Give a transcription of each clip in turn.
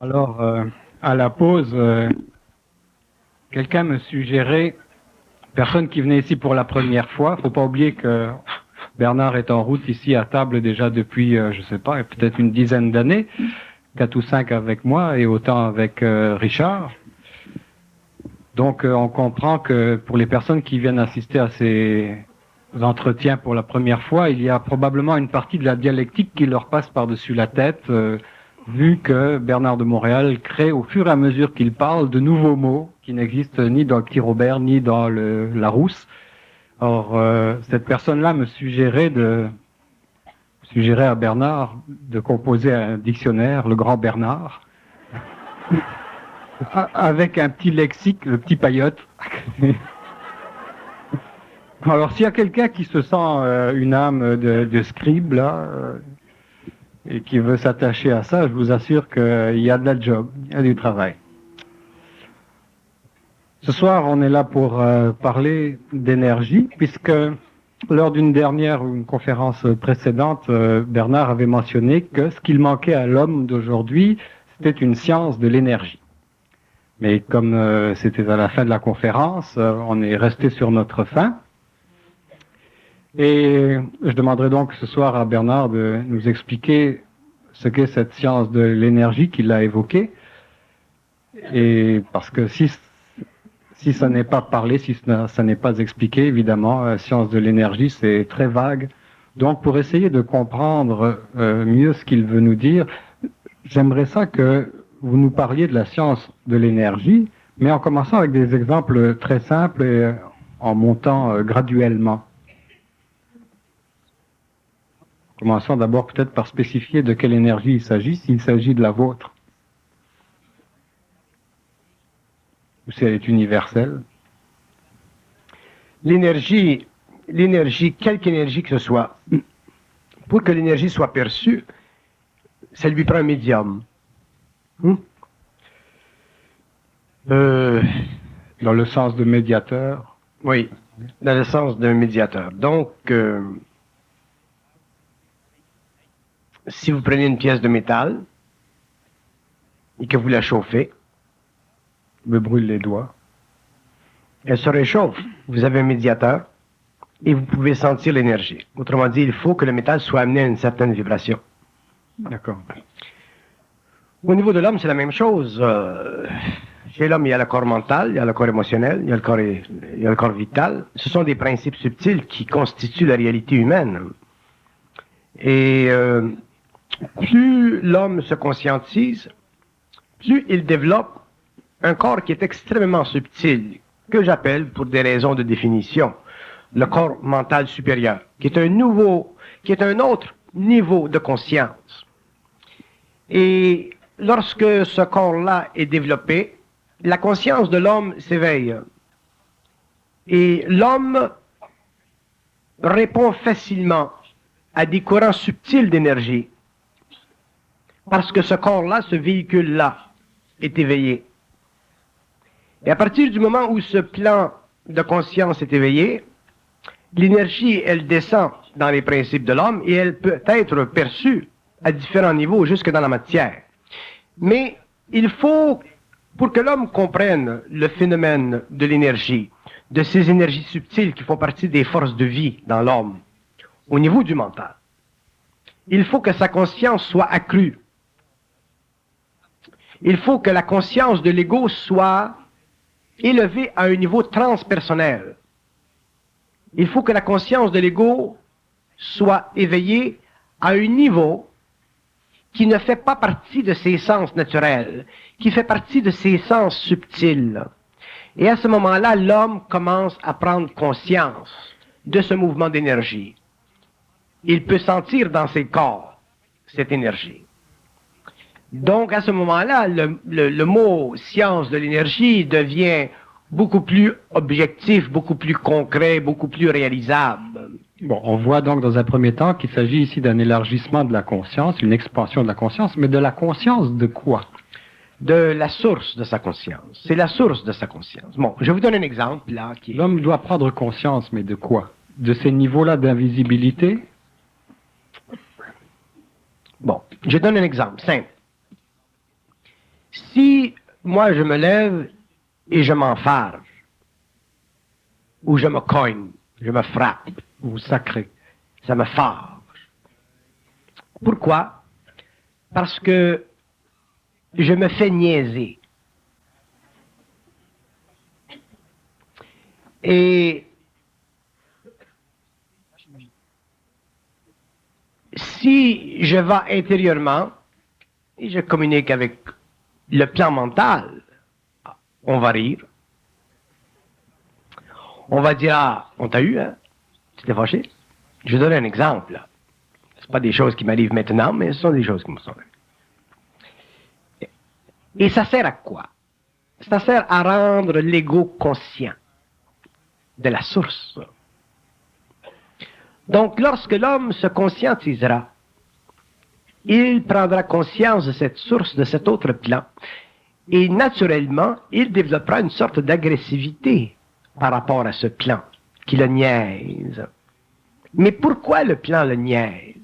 Alors, à la pause, quelqu'un me suggérait, personne qui venait ici pour la première fois, faut pas oublier que Bernard est en route ici à table déjà depuis, je sais pas, peut-être une dizaine d'années, 4 ou 5 avec moi et autant avec Richard. Donc, on comprend que pour les personnes qui viennent assister à ces entretiens pour la première fois, il y a probablement une partie de la dialectique qui leur passe par-dessus la tête, vu que Bernard de Montréal crée au fur et à mesure qu'il parle de nouveaux mots qui n'existent ni dans le Petit Robert ni dans le Larousse. Or, cette personne-là me suggérait à Bernard de composer un dictionnaire, le Grand Bernard, avec un petit lexique, le petit paillote. Alors, s'il y a quelqu'un qui se sent une âme de scribe, là, et qui veut s'attacher à ça, je vous assure qu'il y a de la job, il y a du travail. Ce soir, on est là pour parler d'énergie, puisque lors d'une dernière ou une conférence précédente, Bernard avait mentionné que ce qu'il manquait à l'homme d'aujourd'hui, c'était une science de l'énergie. Mais comme c'était à la fin de la conférence, on est resté sur notre faim. Et je demanderai donc ce soir à Bernard de nous expliquer ce qu'est cette science de l'énergie qu'il a évoquée. Et parce que si ça n'est pas parlé, si ça n'est pas expliqué, évidemment, science de l'énergie, c'est très vague. Donc, pour essayer de comprendre mieux ce qu'il veut nous dire, j'aimerais ça que vous nous parliez de la science de l'énergie, mais en commençant avec des exemples très simples et en montant graduellement. Commençons d'abord peut-être par spécifier de quelle énergie il s'agit, s'il s'agit de la vôtre, ou si elle est universelle. L'énergie, quelque énergie que ce soit, pour que l'énergie soit perçue, ça lui prend un médium. Dans le sens de médiateur. Oui, dans le sens d'un médiateur. Donc, si vous prenez une pièce de métal et que vous la chauffez, Me brûle les doigts. elle se réchauffe. Vous avez un médiateur et vous pouvez sentir l'énergie. Autrement dit, il faut que le métal soit amené à une certaine vibration. D'accord. Au niveau de l'homme, c'est la même chose. Chez l'homme, il y a le corps mental, il y a le corps émotionnel, il y a le corps vital. Ce sont des principes subtils qui constituent la réalité humaine. Et plus l'homme se conscientise, plus il développe un corps qui est extrêmement subtil, que j'appelle, pour des raisons de définition, le corps mental supérieur, qui est un autre niveau de conscience. Et lorsque ce corps-là est développé, la conscience de l'homme s'éveille. Et l'homme répond facilement à des courants subtils d'énergie, parce que ce corps-là, ce véhicule-là, est éveillé. Et à partir du moment où ce plan de conscience est éveillé, l'énergie, elle descend dans les principes de l'homme et elle peut être perçue à différents niveaux, jusque dans la matière. Mais il faut, pour que l'homme comprenne le phénomène de l'énergie, de ces énergies subtiles qui font partie des forces de vie dans l'homme, au niveau du mental, il faut que sa conscience soit accrue. Il faut que la conscience de l'ego soit élevée à un niveau transpersonnel. Il faut que la conscience de l'ego soit éveillée à un niveau qui ne fait pas partie de ses sens naturels, qui fait partie de ses sens subtils. Et à ce moment-là, l'homme commence à prendre conscience de ce mouvement d'énergie. Il peut sentir dans ses corps cette énergie. Donc, à ce moment-là, le mot « science de l'énergie » devient beaucoup plus objectif, beaucoup plus concret, beaucoup plus réalisable. Bon, on voit donc dans un premier temps qu'il s'agit ici d'un élargissement de la conscience, une expansion de la conscience, mais de la conscience de quoi? De la source de sa conscience. C'est la source de sa conscience. Bon, je vous donne un exemple là. L'homme doit prendre conscience, mais de quoi? De ces niveaux-là d'invisibilité? Bon, je donne un exemple simple. Si moi je me lève et je m'enfarge, ou je me cogne, je me frappe, Ou sacré. ça me fâche. Pourquoi? Parce que je me fais niaiser. Et si je vais intérieurement et je communique avec le plan mental, on va rire. On va dire, ah, on t'a eu, hein? Tu t'es fâché? Je vais donner un exemple. Là. Ce pas des choses qui m'arrivent maintenant, mais ce sont des choses qui me sont arrivées. Et ça sert à quoi? Ça sert à rendre l'ego conscient de la source. Donc, lorsque l'homme se conscientisera, il prendra conscience de cette source, de cet autre plan, et naturellement, il développera une sorte d'agressivité par rapport à ce plan qui le niaise. Mais pourquoi le plan le niaise?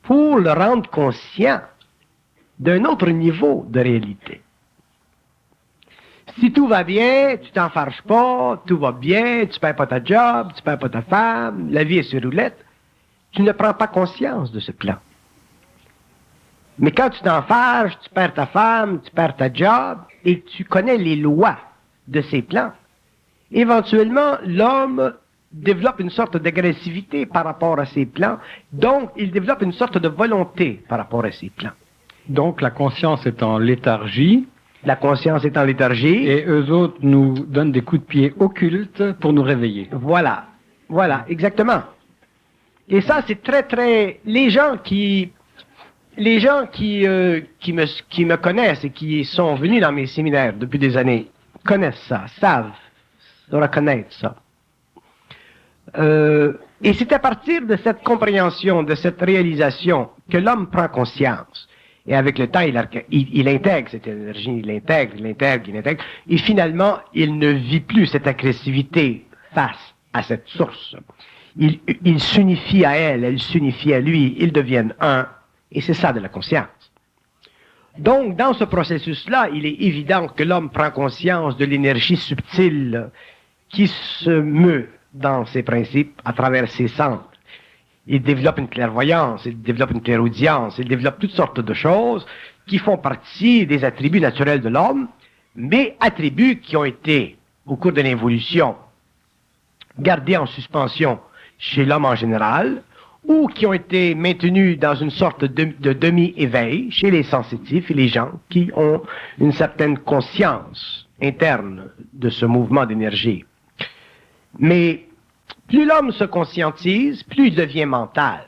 Pour le rendre conscient d'un autre niveau de réalité. Si tout va bien, tu t'en fâches pas, tout va bien, tu perds pas ta job, tu perds pas ta femme, la vie est sur roulette, tu ne prends pas conscience de ce plan. Mais quand tu t'en fâches, tu perds ta femme, tu perds ta job, et tu connais les lois de ces plans, éventuellement, l'homme développe une sorte d'agressivité par rapport à ces plans, donc il développe une sorte de volonté par rapport à ces plans. Donc la conscience est en léthargie. La conscience est en léthargie. Et eux autres nous donnent des coups de pied occultes pour nous réveiller. Voilà, voilà, exactement. Et ça, c'est très, très... Les gens qui me connaissent et qui sont venus dans mes séminaires depuis des années connaissent ça, savent, reconnaître ça. Et c'est à partir de cette compréhension, de cette réalisation, que l'homme prend conscience. Et avec le temps, il intègre cette énergie, il intègre, et finalement, il ne vit plus cette agressivité face à cette source. Il s'unifie à elle s'unifie à lui, ils deviennent un, et c'est ça de la conscience. Donc, dans ce processus-là, il est évident que l'homme prend conscience de l'énergie subtile qui se meut dans ses principes à travers ses centres. Il développe une clairvoyance, il développe une clairaudience, il développe toutes sortes de choses qui font partie des attributs naturels de l'homme, mais attributs qui ont été, au cours de l'évolution, gardés en suspension chez l'homme en général, ou qui ont été maintenus dans une sorte de demi-éveil chez les sensitifs et les gens qui ont une certaine conscience interne de ce mouvement d'énergie. Mais plus l'homme se conscientise, plus il devient mental.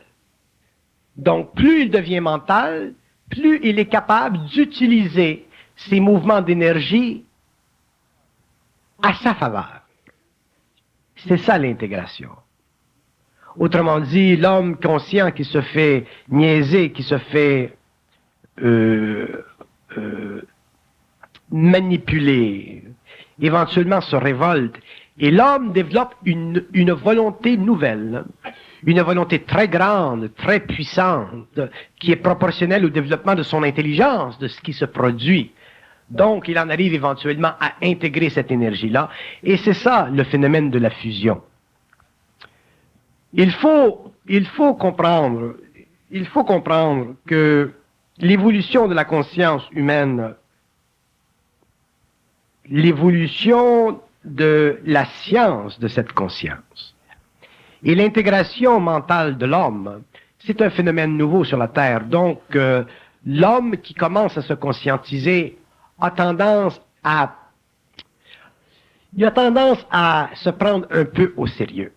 Donc, plus il devient mental, plus il est capable d'utiliser ces mouvements d'énergie à sa faveur. C'est ça l'intégration. Autrement dit, l'homme conscient qui se fait niaiser, qui se fait manipuler, éventuellement se révolte, et l'homme développe une volonté nouvelle, une volonté très grande, très puissante, qui est proportionnelle au développement de son intelligence, de ce qui se produit. Donc, il en arrive éventuellement à intégrer cette énergie-là, et c'est ça le phénomène de la fusion. Il faut comprendre que l'évolution de la conscience humaine, l'évolution de la science de cette conscience et l'intégration mentale de l'homme, c'est un phénomène nouveau sur la Terre. Donc, l'homme qui commence à se conscientiser a tendance à se prendre un peu au sérieux.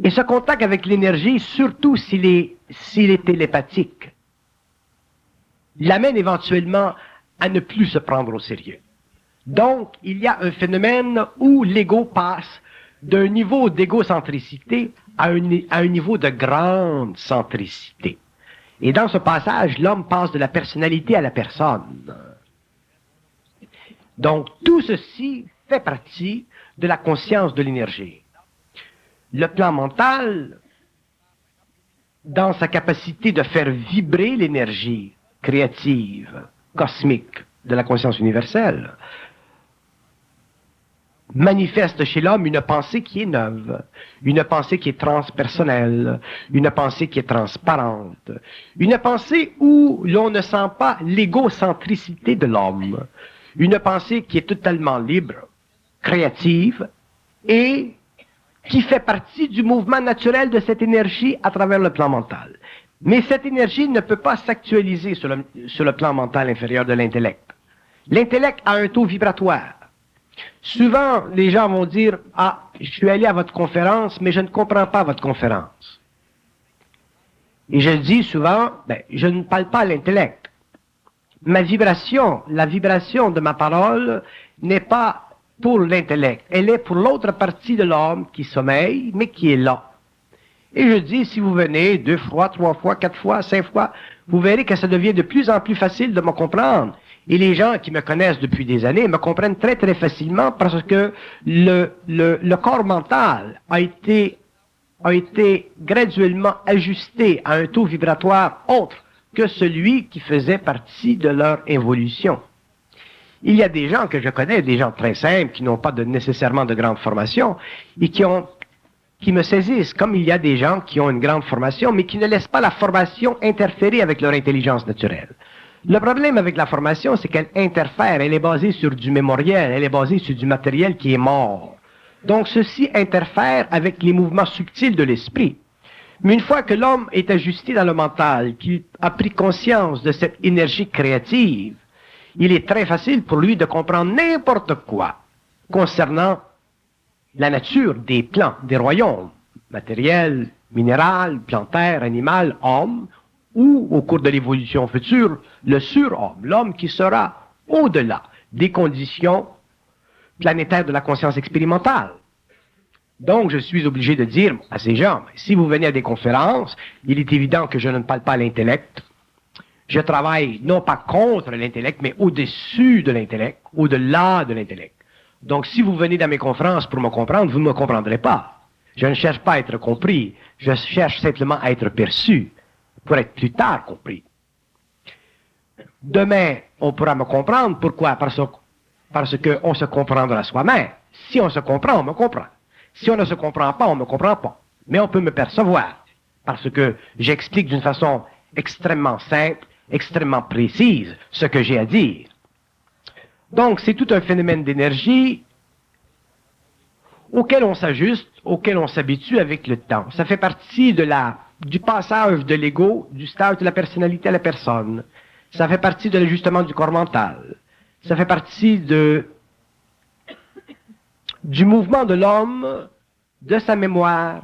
Et ce contact avec l'énergie, surtout s'il est télépathique, l'amène éventuellement à ne plus se prendre au sérieux. Donc, il y a un phénomène où l'ego passe d'un niveau d'égocentricité à un niveau de grande centricité. Et dans ce passage, l'homme passe de la personnalité à la personne. Donc, tout ceci fait partie de la conscience de l'énergie. Le plan mental dans sa capacité de faire vibrer l'énergie créative, cosmique de la conscience universelle, manifeste chez l'homme une pensée qui est neuve, une pensée qui est transpersonnelle, une pensée qui est transparente, une pensée où l'on ne sent pas l'égocentricité de l'homme, une pensée qui est totalement libre, créative et qui fait partie du mouvement naturel de cette énergie à travers le plan mental. Mais cette énergie ne peut pas s'actualiser sur le plan mental inférieur de l'intellect. L'intellect a un taux vibratoire. Souvent, les gens vont dire « Ah, je suis allé à votre conférence, mais je ne comprends pas votre conférence. » Et je dis souvent « Je ne parle pas à l'intellect. Ma vibration, la vibration de ma parole n'est pas pour l'intellect. Elle est pour l'autre partie de l'homme qui sommeille, mais qui est là. » Et je dis, si vous venez 2 fois, 3 fois, 4 fois, 5 fois, vous verrez que ça devient de plus en plus facile de me comprendre. Et les gens qui me connaissent depuis des années me comprennent très très facilement parce que le corps mental a été graduellement ajusté à un taux vibratoire autre que celui qui faisait partie de leur évolution. Il y a des gens que je connais, des gens très simples, qui n'ont pas nécessairement de grande formation et qui me saisissent, comme il y a des gens qui ont une grande formation, mais qui ne laissent pas la formation interférer avec leur intelligence naturelle. Le problème avec la formation, c'est qu'elle interfère, elle est basée sur du mémoriel, elle est basée sur du matériel qui est mort. Donc ceci interfère avec les mouvements subtils de l'esprit. Mais une fois que l'homme est ajusté dans le mental, qu'il a pris conscience de cette énergie créative, il est très facile pour lui de comprendre n'importe quoi concernant la nature des plans, des royaumes, matériel, minéral, plantaire, animal, homme, ou, au cours de l'évolution future, le surhomme, l'homme qui sera au-delà des conditions planétaires de la conscience expérimentale. Donc, je suis obligé de dire à ces gens, si vous venez à des conférences, il est évident que je ne parle pas à l'intellect. Je travaille non pas contre l'intellect, mais au-dessus de l'intellect, au-delà de l'intellect. Donc, si vous venez dans mes conférences pour me comprendre, vous ne me comprendrez pas. Je ne cherche pas à être compris, je cherche simplement à être perçu, pour être plus tard compris. Demain, on pourra me comprendre. Pourquoi? Parce qu'on se comprendra soi-même. Si on se comprend, on me comprend. Si on ne se comprend pas, on ne me comprend pas. Mais on peut me percevoir, parce que j'explique d'une façon extrêmement simple, extrêmement précise, ce que j'ai à dire. Donc, c'est tout un phénomène d'énergie auquel on s'ajuste, auquel on s'habitue avec le temps. Ça fait partie du passage de l'ego, du stage de la personnalité à la personne. Ça fait partie de l'ajustement du corps mental. Ça fait partie du mouvement de l'homme, de sa mémoire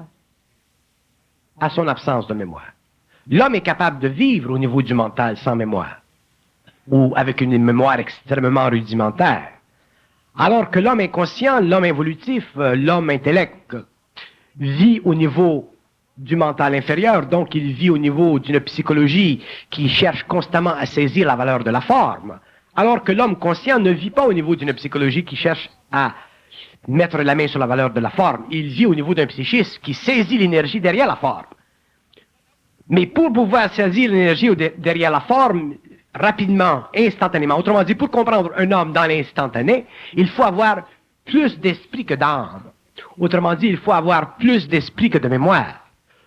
à son absence de mémoire. L'homme est capable de vivre au niveau du mental sans mémoire, ou avec une mémoire extrêmement rudimentaire. Alors que l'homme inconscient, l'homme évolutif, l'homme intellect, vit au niveau du mental inférieur, donc il vit au niveau d'une psychologie qui cherche constamment à saisir la valeur de la forme, alors que l'homme conscient ne vit pas au niveau d'une psychologie qui cherche à mettre la main sur la valeur de la forme. Il vit au niveau d'un psychisme qui saisit l'énergie derrière la forme. Mais pour pouvoir saisir l'énergie derrière la forme, rapidement, instantanément, autrement dit, pour comprendre un homme dans l'instantané, il faut avoir plus d'esprit que d'âme. Autrement dit, il faut avoir plus d'esprit que de mémoire.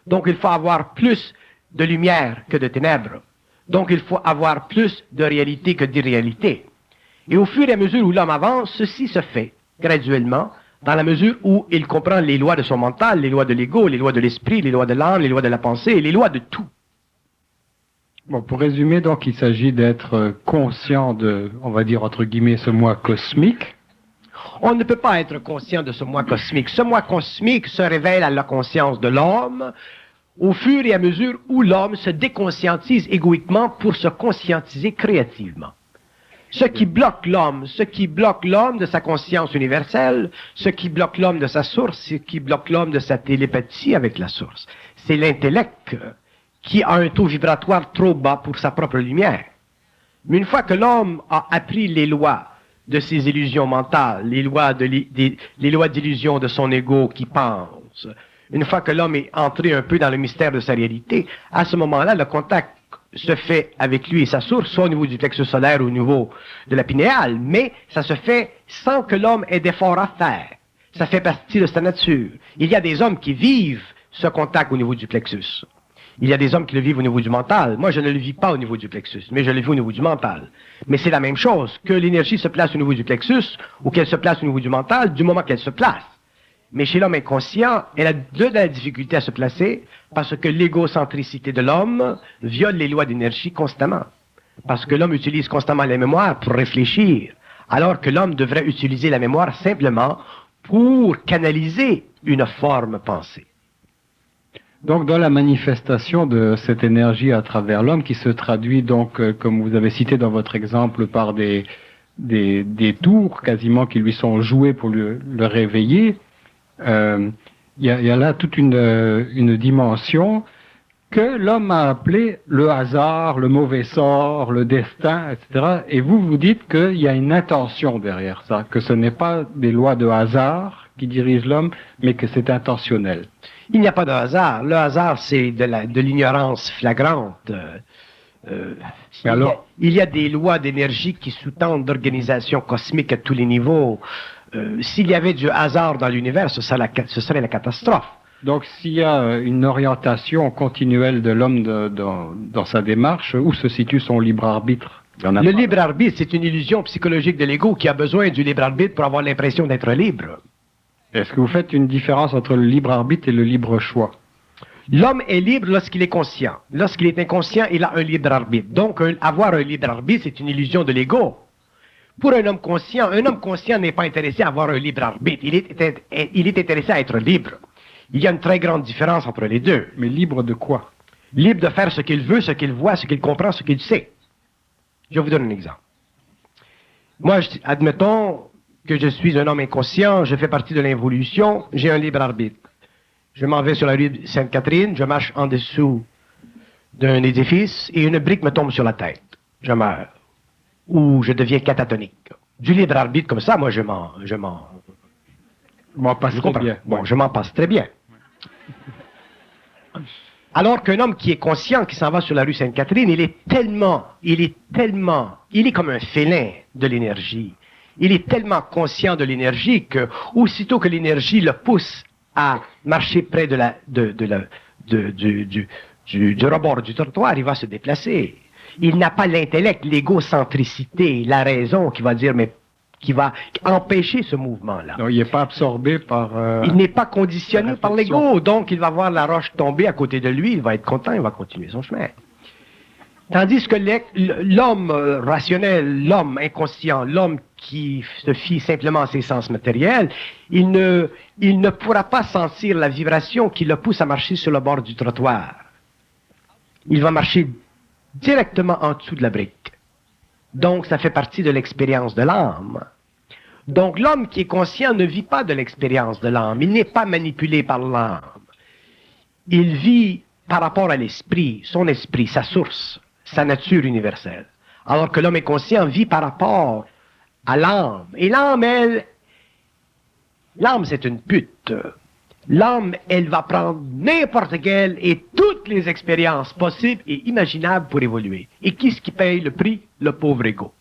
Donc, il faut avoir plus de lumière que de ténèbres. Donc, il faut avoir plus de réalité que d'irréalité. Et au fur et à mesure où l'homme avance, ceci se fait graduellement, dans la mesure où il comprend les lois de son mental, les lois de l'ego, les lois de l'esprit, les lois de l'âme, les lois de la pensée, et les lois de tout. Bon, pour résumer, donc, il s'agit d'être conscient de, on va dire, entre guillemets, ce moi cosmique. On ne peut pas être conscient de ce moi cosmique. Ce moi cosmique se révèle à la conscience de l'homme au fur et à mesure où l'homme se déconscientise égoïquement pour se conscientiser créativement. Ce qui bloque l'homme de sa conscience universelle, ce qui bloque l'homme de sa source, ce qui bloque l'homme de sa télépathie avec la source, c'est l'intellect qui a un taux vibratoire trop bas pour sa propre lumière. Mais une fois que l'homme a appris les lois de ses illusions mentales, les lois d'illusion de son ego qui pense, une fois que l'homme est entré un peu dans le mystère de sa réalité, à ce moment-là, le contact se fait avec lui et sa source, soit au niveau du plexus solaire ou au niveau de la pinéale, mais ça se fait sans que l'homme ait d'efforts à faire. Ça fait partie de sa nature. Il y a des hommes qui vivent ce contact au niveau du plexus. Il y a des hommes qui le vivent au niveau du mental. Moi, je ne le vis pas au niveau du plexus, mais je le vis au niveau du mental. Mais c'est la même chose, que l'énergie se place au niveau du plexus ou qu'elle se place au niveau du mental, du moment qu'elle se place. Mais chez l'homme inconscient, elle a de la difficulté à se placer parce que l'égocentricité de l'homme viole les lois d'énergie constamment. Parce que l'homme utilise constamment la mémoire pour réfléchir, alors que l'homme devrait utiliser la mémoire simplement pour canaliser une forme pensée. Donc, dans la manifestation de cette énergie à travers l'homme, qui se traduit donc, comme vous avez cité dans votre exemple, par des tours quasiment qui lui sont joués pour le réveiller, il y a là toute une dimension que l'homme a appelée le hasard, le mauvais sort, le destin, etc. Et vous dites qu'il y a une intention derrière ça, que ce n'est pas des lois de hasard qui dirigent l'homme, mais que c'est intentionnel. Il n'y a pas de hasard. Le hasard, c'est de l'ignorance flagrante. Il y a des lois d'énergie qui sous-tendent l'organisation cosmique à tous les niveaux. S'il y avait du hasard dans l'univers, ce serait la catastrophe. Donc, s'il y a une orientation continuelle de l'homme dans sa démarche, où se situe son libre arbitre? Le libre arbitre, c'est une illusion psychologique de l'ego qui a besoin du libre arbitre pour avoir l'impression d'être libre. Est-ce que vous faites une différence entre le libre arbitre et le libre choix? L'homme est libre lorsqu'il est conscient. Lorsqu'il est inconscient, il a un libre arbitre. Donc, avoir un libre arbitre, c'est une illusion de l'ego. Pour un homme conscient n'est pas intéressé à avoir un libre arbitre. Il est intéressé à être libre. Il y a une très grande différence entre les deux. Mais libre de quoi? Libre de faire ce qu'il veut, ce qu'il voit, ce qu'il comprend, ce qu'il sait. Je vous donne un exemple. Moi, admettons que je suis un homme inconscient, je fais partie de l'involution, j'ai un libre arbitre. Je m'en vais sur la rue Sainte-Catherine, je marche en dessous d'un édifice et une brique me tombe sur la tête. Je meurs. Ou je deviens catatonique. Du libre arbitre comme ça, moi, je m'en passe très bien. Bon, je m'en passe très bien. Alors qu'un homme qui est conscient, qui s'en va sur la rue Sainte-Catherine, il est comme un félin de l'énergie. Il est tellement conscient de l'énergie que, aussitôt que l'énergie le pousse à marcher près du rebord du trottoir, il va se déplacer. Il n'a pas l'intellect, l'égocentricité, la raison qui va dire, mais qui va empêcher ce mouvement-là. Non, il n'est pas absorbé par... il n'est pas conditionné par l'ego, donc il va voir la roche tomber à côté de lui, il va être content, il va continuer son chemin. Tandis que l'homme rationnel, l'homme inconscient, l'homme qui se fie simplement à ses sens matériels, il ne pourra pas sentir la vibration qui le pousse à marcher sur le bord du trottoir. Il va marcher directement en dessous de la brique. Donc, ça fait partie de l'expérience de l'âme. Donc, l'homme qui est conscient ne vit pas de l'expérience de l'âme. Il n'est pas manipulé par l'âme. Il vit par rapport à l'esprit, son esprit, sa source, sa nature universelle. Alors que l'homme inconscient vit par rapport à l'âme. Et l'âme, l'âme, c'est une pute. L'âme, elle va prendre n'importe quelle et toutes les expériences possibles et imaginables pour évoluer. Et qui est-ce qui paye le prix? Le pauvre ego.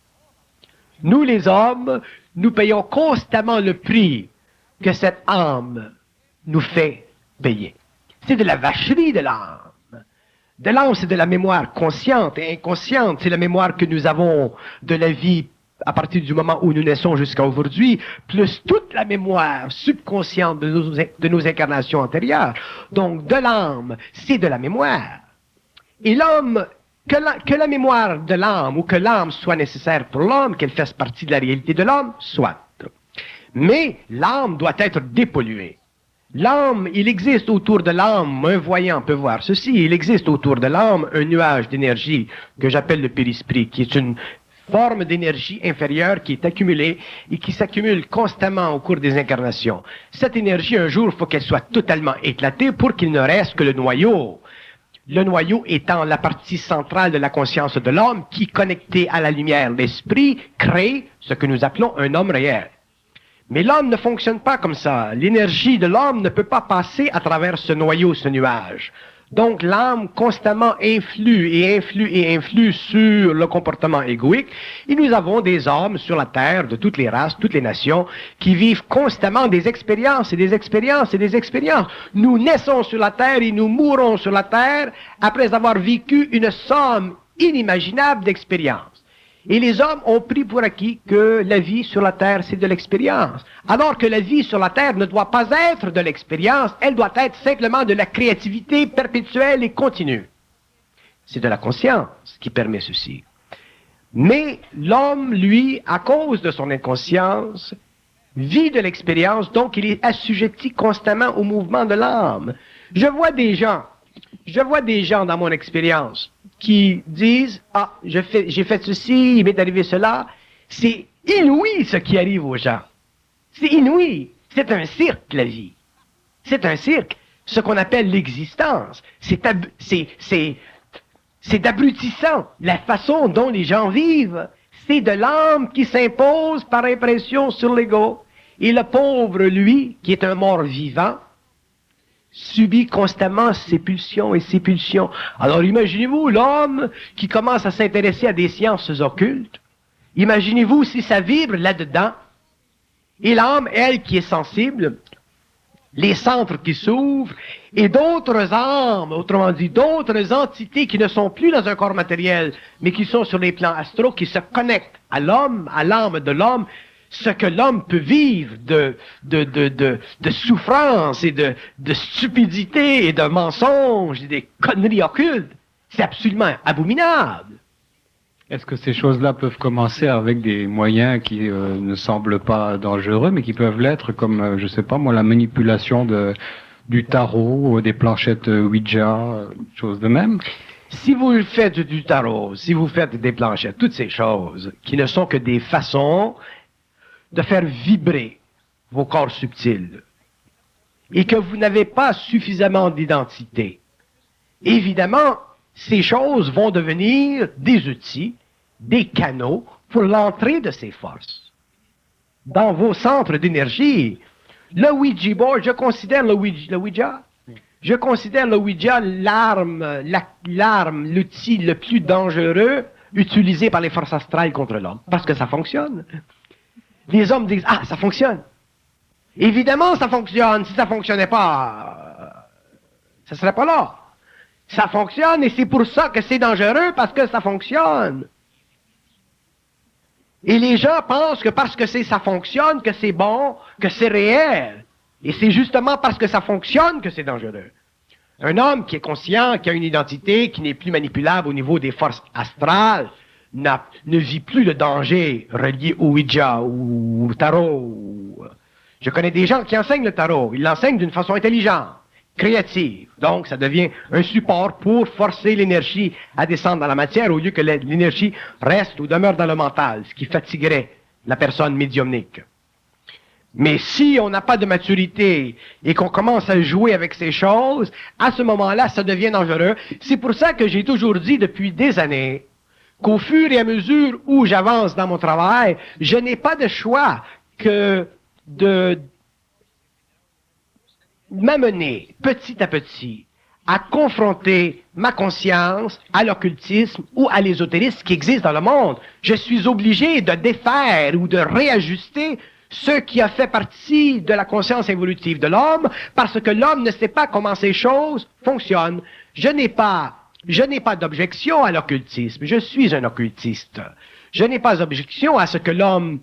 Nous, les hommes, nous payons constamment le prix que cette âme nous fait payer. C'est de la vacherie de l'âme. De l'âme, c'est de la mémoire consciente et inconsciente. C'est la mémoire que nous avons de la vie à partir du moment où nous naissons jusqu'à aujourd'hui, plus toute la mémoire subconsciente de nos incarnations antérieures. Donc, de l'âme, c'est de la mémoire. Et l'homme, que la mémoire de l'âme ou que l'âme soit nécessaire pour l'homme, qu'elle fasse partie de la réalité de l'homme, soit. Mais l'âme doit être dépolluée. L'âme, il existe autour de l'âme, un voyant peut voir ceci, il existe autour de l'âme un nuage d'énergie que j'appelle le périsprit, qui est une forme d'énergie inférieure qui est accumulée et qui s'accumule constamment au cours des incarnations. Cette énergie, un jour, il faut qu'elle soit totalement éclatée pour qu'il ne reste que le noyau. Le noyau étant la partie centrale de la conscience de l'homme qui, connecté à la lumière, l'esprit, crée ce que nous appelons un homme réel. Mais l'homme ne fonctionne pas comme ça. L'énergie de l'homme ne peut pas passer à travers ce noyau, ce nuage. Donc l'âme constamment influe et influe et influe sur le comportement égoïque. Et nous avons des hommes sur la terre, de toutes les races, toutes les nations, qui vivent constamment des expériences et des expériences et des expériences. Nous naissons sur la terre et nous mourons sur la terre après avoir vécu une somme inimaginable d'expériences. Et les hommes ont pris pour acquis que la vie sur la terre, c'est de l'expérience. Alors que la vie sur la terre ne doit pas être de l'expérience, elle doit être simplement de la créativité perpétuelle et continue. C'est de la conscience qui permet ceci. Mais l'homme, lui, à cause de son inconscience, vit de l'expérience, donc il est assujetti constamment au mouvement de l'âme. Je vois des gens dans mon expérience qui disent « Ah, j'ai fait ceci, il m'est arrivé cela ». C'est inouï ce qui arrive aux gens. C'est inouï. C'est un cirque, la vie. C'est un cirque. Ce qu'on appelle l'existence. C'est abrutissant. La façon dont les gens vivent, c'est de l'âme qui s'impose par impression sur l'ego. Et le pauvre, lui, qui est un mort vivant, subit constamment ces pulsions et ces pulsions. Alors imaginez-vous l'homme qui commence à s'intéresser à des sciences occultes. Imaginez-vous si ça vibre là-dedans. Et l'âme, elle, qui est sensible, les centres qui s'ouvrent, et d'autres âmes, autrement dit, d'autres entités qui ne sont plus dans un corps matériel, mais qui sont sur les plans astraux, qui se connectent à l'homme, à l'âme de l'homme, ce que l'homme peut vivre de souffrance et de stupidité et de mensonges et des conneries occultes, c'est absolument abominable. Est-ce que ces choses-là peuvent commencer avec des moyens qui ne semblent pas dangereux, mais qui peuvent l'être, comme, je sais pas moi, la manipulation du tarot, des planchettes Ouija, choses de même? Si vous faites du tarot, si vous faites des planchettes, toutes ces choses qui ne sont que des façons de faire vibrer vos corps subtils et que vous n'avez pas suffisamment d'identité, évidemment, ces choses vont devenir des outils, des canaux pour l'entrée de ces forces dans vos centres d'énergie. Le Ouija board, je considère le Ouija, je considère le Ouija l'arme, l'outil le plus dangereux utilisé par les forces astrales contre l'homme, parce que ça fonctionne. Les hommes disent « Ah, ça fonctionne ». Évidemment, ça fonctionne. Si ça fonctionnait pas, ça serait pas là. Ça fonctionne et c'est pour ça que c'est dangereux, parce que ça fonctionne. Et les gens pensent que parce que ça fonctionne, que c'est bon, que c'est réel. Et c'est justement parce que ça fonctionne que c'est dangereux. Un homme qui est conscient, qui a une identité, qui n'est plus manipulable au niveau des forces astrales, ne vit plus le danger relié au Ouija ou au tarot. Je connais des gens qui enseignent le tarot. Ils l'enseignent d'une façon intelligente, créative. Donc, ça devient un support pour forcer l'énergie à descendre dans la matière au lieu que l'énergie reste ou demeure dans le mental, ce qui fatiguerait la personne médiumnique. Mais si on n'a pas de maturité et qu'on commence à jouer avec ces choses, à ce moment-là, ça devient dangereux. C'est pour ça que j'ai toujours dit depuis des années qu'au fur et à mesure où j'avance dans mon travail, je n'ai pas de choix que de m'amener petit à petit à confronter ma conscience à l'occultisme ou à l'ésotérisme qui existe dans le monde. Je suis obligé de défaire ou de réajuster ce qui a fait partie de la conscience évolutive de l'homme, parce que l'homme ne sait pas comment ces choses fonctionnent. Je n'ai pas d'objection à l'occultisme. Je suis un occultiste. Je n'ai pas d'objection à ce que l'homme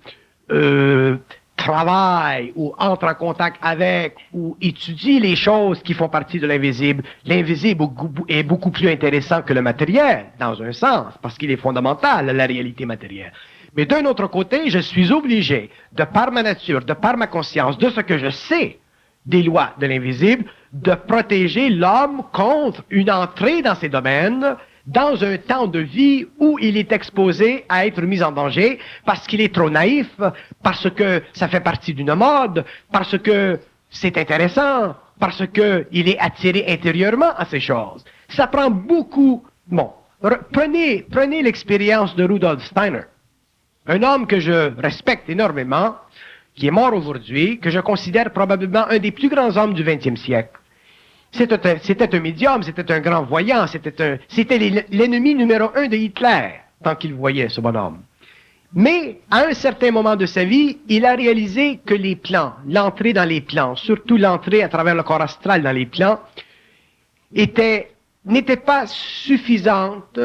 travaille ou entre en contact avec ou étudie les choses qui font partie de l'invisible. L'invisible est beaucoup plus intéressant que le matériel, dans un sens, parce qu'il est fondamental à la réalité matérielle. Mais d'un autre côté, je suis obligé, de par ma nature, de par ma conscience, de ce que je sais des lois de l'invisible, de protéger l'homme contre une entrée dans ces domaines, dans un temps de vie où il est exposé à être mis en danger, parce qu'il est trop naïf, parce que ça fait partie d'une mode, parce que c'est intéressant, parce qu'il est attiré intérieurement à ces choses. Ça prend beaucoup... Bon, prenez l'expérience de Rudolf Steiner, un homme que je respecte énormément, qui est mort aujourd'hui, que je considère probablement un des plus grands hommes du 20e siècle. C'était un médium, c'était un grand voyant, c'était l'ennemi numéro 1 de Hitler, tant qu'il voyait ce bonhomme. Mais, à un certain moment de sa vie, il a réalisé que les plans, l'entrée dans les plans, surtout l'entrée à travers le corps astral dans les plans, n'était pas suffisante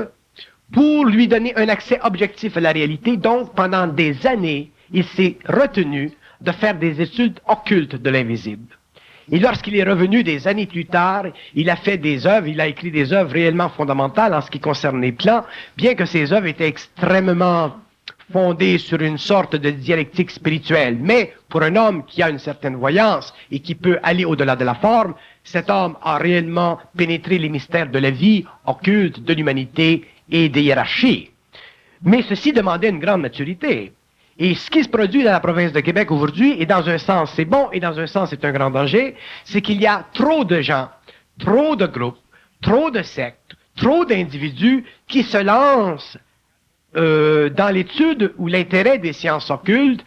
pour lui donner un accès objectif à la réalité. Donc, pendant des années, il s'est retenu de faire des études occultes de l'invisible. Et lorsqu'il est revenu des années plus tard, il a fait des œuvres, il a écrit des œuvres réellement fondamentales en ce qui concerne les plans, bien que ces œuvres étaient extrêmement fondées sur une sorte de dialectique spirituelle. Mais pour un homme qui a une certaine voyance et qui peut aller au-delà de la forme, cet homme a réellement pénétré les mystères de la vie occulte, de l'humanité et des hiérarchies. Mais ceci demandait une grande maturité. Et ce qui se produit dans la province de Québec aujourd'hui, et dans un sens c'est bon, et dans un sens c'est un grand danger, c'est qu'il y a trop de gens, trop de groupes, trop de sectes, trop d'individus qui se lancent dans l'étude ou l'intérêt des sciences occultes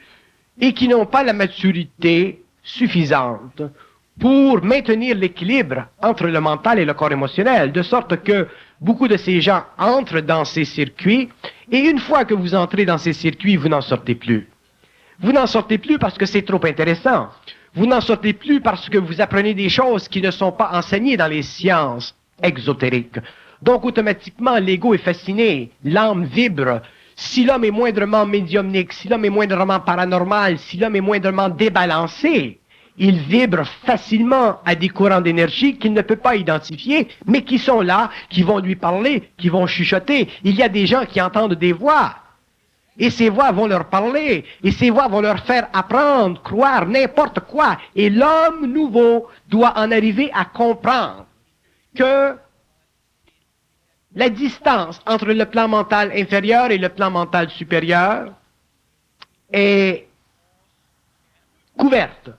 et qui n'ont pas la maturité suffisante pour maintenir l'équilibre entre le mental et le corps émotionnel, de sorte que beaucoup de ces gens entrent dans ces circuits, et une fois que vous entrez dans ces circuits, vous n'en sortez plus. Vous n'en sortez plus parce que c'est trop intéressant. Vous n'en sortez plus parce que vous apprenez des choses qui ne sont pas enseignées dans les sciences exotériques. Donc, automatiquement, l'ego est fasciné, l'âme vibre. Si l'homme est moindrement médiumnique, si l'homme est moindrement paranormal, si l'homme est moindrement débalancé, il vibre facilement à des courants d'énergie qu'il ne peut pas identifier, mais qui sont là, qui vont lui parler, qui vont chuchoter. Il y a des gens qui entendent des voix, et ces voix vont leur parler, et ces voix vont leur faire apprendre, croire n'importe quoi. Et l'homme nouveau doit en arriver à comprendre que la distance entre le plan mental inférieur et le plan mental supérieur est couverte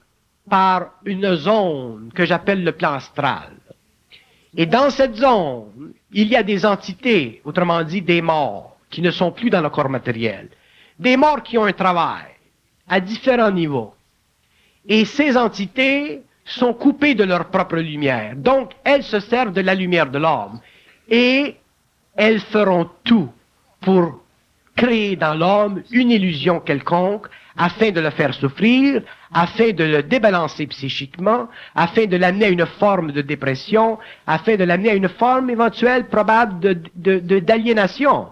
par une zone que j'appelle le plan astral. Et dans cette zone, il y a des entités, autrement dit des morts, qui ne sont plus dans le corps matériel. Des morts qui ont un travail à différents niveaux. Et ces entités sont coupées de leur propre lumière. Donc, elles se servent de la lumière de l'homme. Et elles feront tout pour créer dans l'homme une illusion quelconque afin de le faire souffrir, afin de le débalancer psychiquement, afin de l'amener à une forme de dépression, afin de l'amener à une forme éventuelle probable d'aliénation.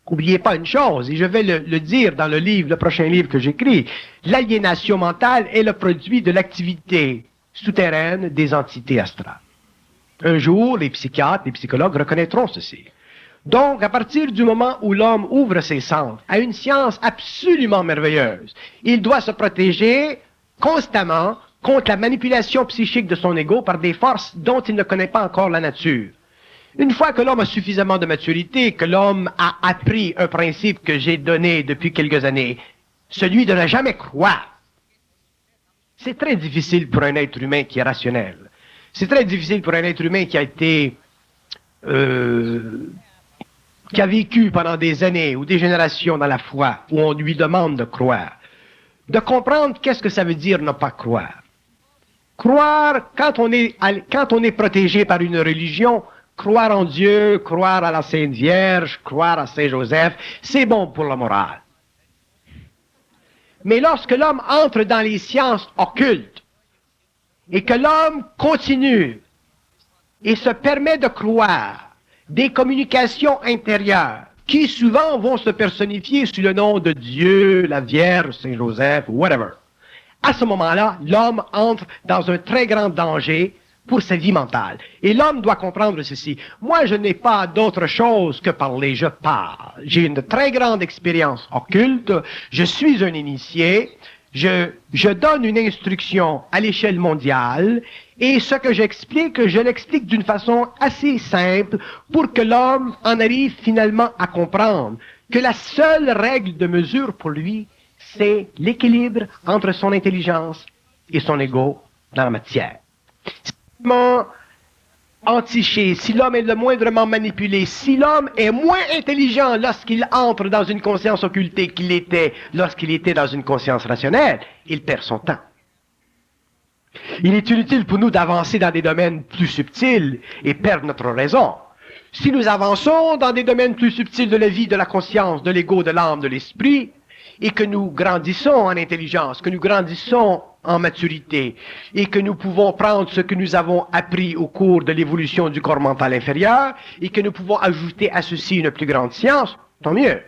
N'oubliez pas une chose, et je vais le dire dans le prochain livre que j'écris, l'aliénation mentale est le produit de l'activité souterraine des entités astrales. Un jour, les psychiatres, les psychologues reconnaîtront ceci. Donc, à partir du moment où l'homme ouvre ses sens à une science absolument merveilleuse, il doit se protéger constamment contre la manipulation psychique de son ego par des forces dont il ne connaît pas encore la nature. Une fois que l'homme a suffisamment de maturité, que l'homme a appris un principe que j'ai donné depuis quelques années, celui de ne jamais croire. C'est très difficile pour un être humain qui est rationnel. C'est très difficile pour un être humain qui a été... qui a vécu pendant des années ou des générations dans la foi, où on lui demande de croire, de comprendre qu'est-ce que ça veut dire ne pas croire. Croire, quand on est protégé par une religion, croire en Dieu, croire à la Sainte Vierge, croire à Saint Joseph, c'est bon pour la morale. Mais lorsque l'homme entre dans les sciences occultes, et que l'homme continue et se permet de croire des communications intérieures qui souvent vont se personnifier sous le nom de Dieu, la Vierge, Saint Joseph, whatever. À ce moment-là, l'homme entre dans un très grand danger pour sa vie mentale. Et l'homme doit comprendre ceci. Moi, je n'ai pas d'autre chose que parler, je parle. J'ai une très grande expérience occulte, je suis un initié, je donne une instruction à l'échelle mondiale, et ce que j'explique, je l'explique d'une façon assez simple pour que l'homme en arrive finalement à comprendre que la seule règle de mesure pour lui, c'est l'équilibre entre son intelligence et son ego dans la matière. entiché, si l'homme est le moindrement manipulé, si l'homme est moins intelligent lorsqu'il entre dans une conscience occultée qu'il était lorsqu'il était dans une conscience rationnelle, il perd son temps. Il est inutile pour nous d'avancer dans des domaines plus subtils et perdre notre raison. Si nous avançons dans des domaines plus subtils de la vie, de la conscience, de l'ego, de l'âme, de l'esprit, et que nous grandissons en intelligence, que nous grandissons en maturité, et que nous pouvons prendre ce que nous avons appris au cours de l'évolution du corps mental inférieur, et que nous pouvons ajouter à ceci une plus grande science, tant mieux.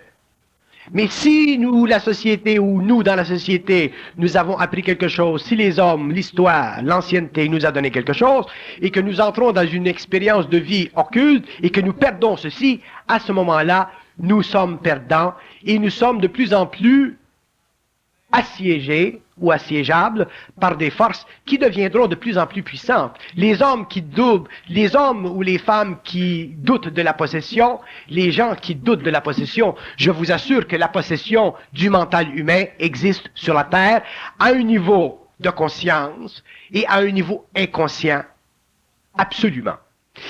Mais si nous, la société, ou nous dans la société, nous avons appris quelque chose, si les hommes, l'histoire, l'ancienneté nous a donné quelque chose, et que nous entrons dans une expérience de vie occulte, et que nous perdons ceci, à ce moment-là, nous sommes perdants, et nous sommes de plus en plus assiégés ou assiégeables par des forces qui deviendront de plus en plus puissantes. Les hommes qui doutent, les hommes ou les femmes qui doutent de la possession, les gens qui doutent de la possession, je vous assure que la possession du mental humain existe sur la Terre à un niveau de conscience et à un niveau inconscient. Absolument.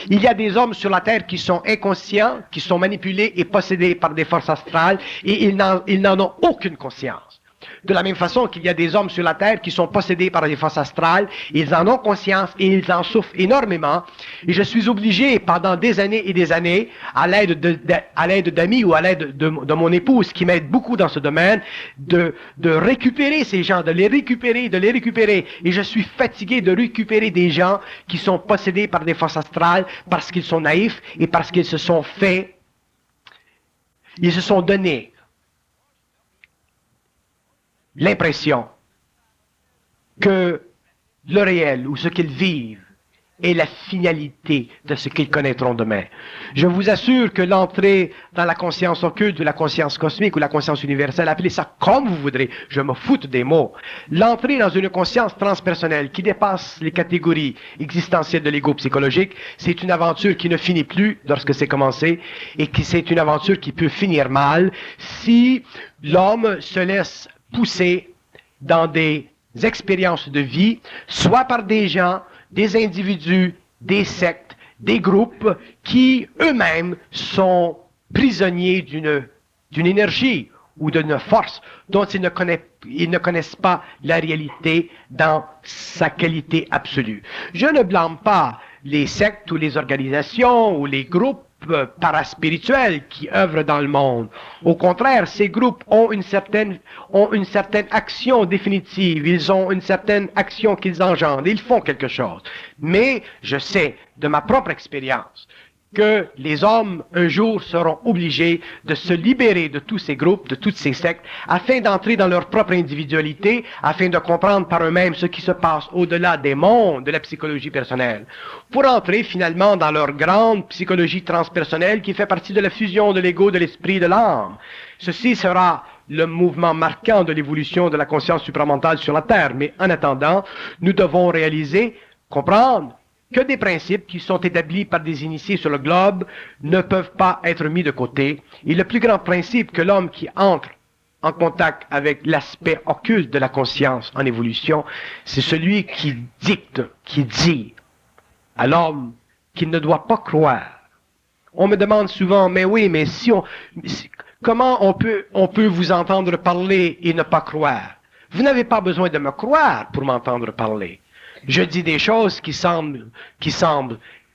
Il y a des hommes sur la Terre qui sont inconscients, qui sont manipulés et possédés par des forces astrales et ils n'en ont aucune conscience. De la même façon qu'il y a des hommes sur la Terre qui sont possédés par des forces astrales, ils en ont conscience et ils en souffrent énormément. Et je suis obligé pendant des années et des années, à l'aide d'amis ou à l'aide de mon épouse qui m'aide beaucoup dans ce domaine, de récupérer ces gens, de les récupérer. Et je suis fatigué de récupérer des gens qui sont possédés par des forces astrales parce qu'ils sont naïfs et parce qu'ils se sont donnés l'impression que le réel ou ce qu'ils vivent est la finalité de ce qu'ils connaîtront demain. Je vous assure que l'entrée dans la conscience occulte ou la conscience cosmique ou la conscience universelle, appelez ça comme vous voudrez, je me foute des mots. L'entrée dans une conscience transpersonnelle qui dépasse les catégories existentielles de l'ego psychologique, c'est une aventure qui ne finit plus lorsque c'est commencé et c'est une aventure qui peut finir mal si l'homme se laisse pousser dans des expériences de vie, soit par des gens, des individus, des sectes, des groupes qui eux-mêmes sont prisonniers d'une énergie ou d'une force dont ils ne connaissent pas la réalité dans sa qualité absolue. Je ne blâme pas les sectes ou les organisations ou les groupes paraspirituels qui œuvrent dans le monde. Au contraire, ces groupes ont une certaine action définitive, ils ont une certaine action qu'ils engendrent, ils font quelque chose. Mais je sais de ma propre expérience que les hommes, un jour, seront obligés de se libérer de tous ces groupes, de toutes ces sectes, afin d'entrer dans leur propre individualité, afin de comprendre par eux-mêmes ce qui se passe au-delà des mondes de la psychologie personnelle, pour entrer finalement dans leur grande psychologie transpersonnelle qui fait partie de la fusion de l'ego, de l'esprit, de l'âme. Ceci sera le mouvement marquant de l'évolution de la conscience supramentale sur la Terre. Mais en attendant, nous devons réaliser, comprendre, que des principes qui sont établis par des initiés sur le globe ne peuvent pas être mis de côté. Et le plus grand principe que l'homme qui entre en contact avec l'aspect occulte de la conscience en évolution, c'est celui qui dicte, qui dit à l'homme qu'il ne doit pas croire. On me demande souvent, mais oui, mais comment on peut vous entendre parler et ne pas croire? Vous n'avez pas besoin de me croire pour m'entendre parler. Je dis des choses qui semblent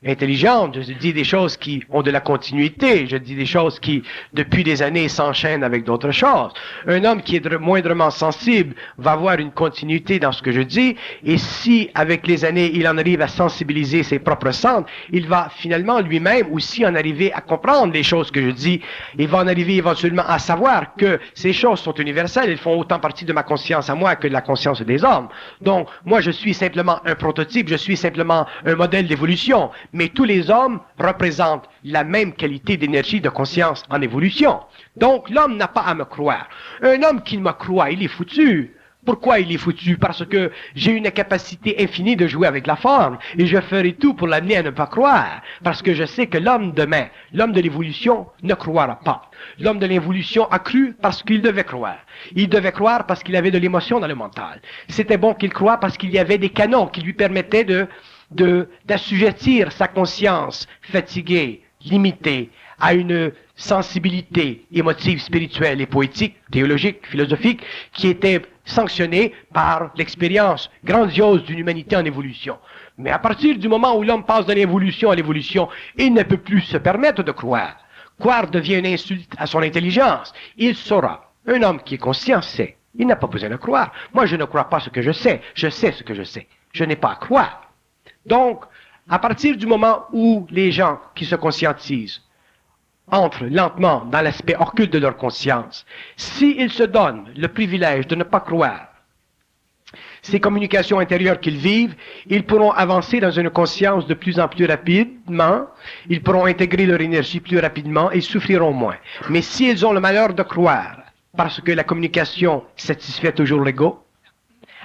intelligentes, je dis des choses qui ont de la continuité, je dis des choses qui, depuis des années, s'enchaînent avec d'autres choses. Un homme qui est moindrement sensible va avoir une continuité dans ce que je dis, et si, avec les années, il en arrive à sensibiliser ses propres centres, il va finalement lui-même aussi en arriver à comprendre les choses que je dis. Il va en arriver éventuellement à savoir que ces choses sont universelles, elles font autant partie de ma conscience à moi que de la conscience des hommes. Donc, moi, je suis simplement un prototype, je suis simplement un modèle d'évolution. Mais tous les hommes représentent la même qualité d'énergie de conscience en évolution. Donc, l'homme n'a pas à me croire. Un homme qui me croit, il est foutu. Pourquoi il est foutu? Parce que j'ai une capacité infinie de jouer avec la forme, et je ferai tout pour l'amener à ne pas croire. Parce que je sais que l'homme demain, l'homme de l'évolution, ne croira pas. L'homme de l'évolution a cru parce qu'il devait croire. Il devait croire parce qu'il avait de l'émotion dans le mental. C'était bon qu'il croie parce qu'il y avait des canons qui lui permettaient d'assujettir sa conscience fatiguée, limitée, à une sensibilité émotive, spirituelle et poétique, théologique, philosophique, qui était sanctionnée par l'expérience grandiose d'une humanité en évolution. Mais à partir du moment où l'homme passe de l'évolution à l'évolution, il ne peut plus se permettre de croire. Croire devient une insulte à son intelligence. Il saura. Un homme qui est conscient sait. Il n'a pas besoin de croire. Moi, je ne crois pas ce que je sais ce que je sais. Je n'ai pas à croire. Donc, à partir du moment où les gens qui se conscientisent entrent lentement dans l'aspect occulte de leur conscience, s'ils se donnent le privilège de ne pas croire ces communications intérieures qu'ils vivent, ils pourront avancer dans une conscience de plus en plus rapidement, ils pourront intégrer leur énergie plus rapidement et souffriront moins. Mais s'ils ont le malheur de croire, parce que la communication satisfait toujours l'ego,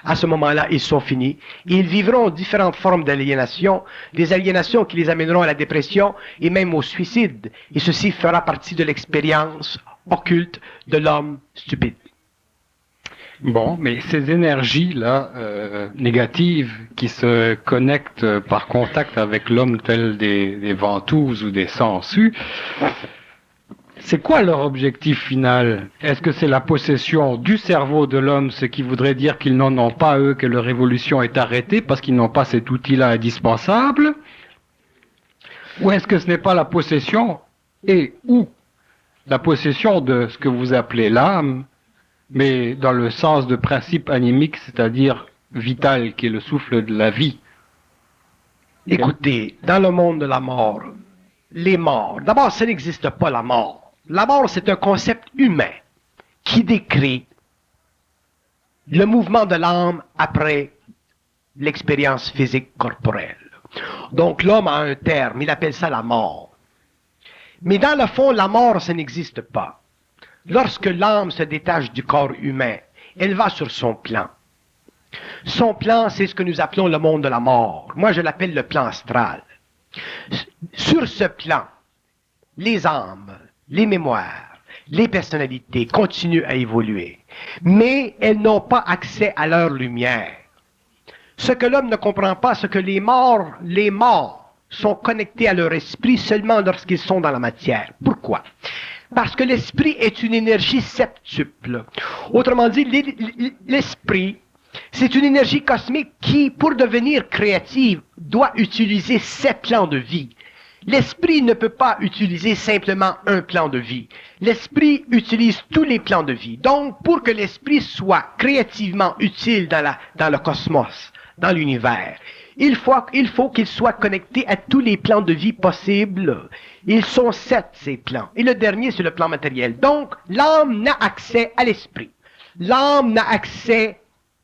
à ce moment-là, ils sont finis. Ils vivront différentes formes d'aliénation, des aliénations qui les amèneront à la dépression et même au suicide. Et ceci fera partie de l'expérience occulte de l'homme stupide. Bon, mais ces énergies-là, négatives, qui se connectent par contact avec l'homme telles des ventouses ou des sangsues, c'est quoi leur objectif final? Est-ce que c'est la possession du cerveau de l'homme, ce qui voudrait dire qu'ils n'en ont pas, eux, que leur évolution est arrêtée parce qu'ils n'ont pas cet outil-là indispensable? Ou est-ce que ce n'est pas la possession ou la possession de ce que vous appelez l'âme, mais dans le sens de principe animique, c'est-à-dire vital, qui est le souffle de la vie? Écoutez, dans le monde de la mort, les morts, d'abord, ça n'existe pas la mort. La mort, c'est un concept humain qui décrit le mouvement de l'âme après l'expérience physique corporelle. Donc l'homme a un terme, il appelle ça la mort. Mais dans le fond, la mort, ça n'existe pas. Lorsque l'âme se détache du corps humain, elle va sur son plan. Son plan, c'est ce que nous appelons le monde de la mort. Moi, je l'appelle le plan astral. Sur ce plan, les âmes, les mémoires, les personnalités continuent à évoluer, mais elles n'ont pas accès à leur lumière. Ce que l'homme ne comprend pas, c'est que les morts sont connectés à leur esprit seulement lorsqu'ils sont dans la matière. Pourquoi? Parce que l'esprit est une énergie septuple. Autrement dit, l'esprit, c'est une énergie cosmique qui, pour devenir créative, doit utiliser 7 plans de vie. L'esprit ne peut pas utiliser simplement un plan de vie. L'esprit utilise tous les plans de vie. Donc, pour que l'esprit soit créativement utile dans le cosmos, dans l'univers, il faut qu'il soit connecté à tous les plans de vie possibles. Ils sont 7, ces plans. Et le dernier, c'est le plan matériel. Donc, l'âme n'a accès à l'esprit. L'âme n'a accès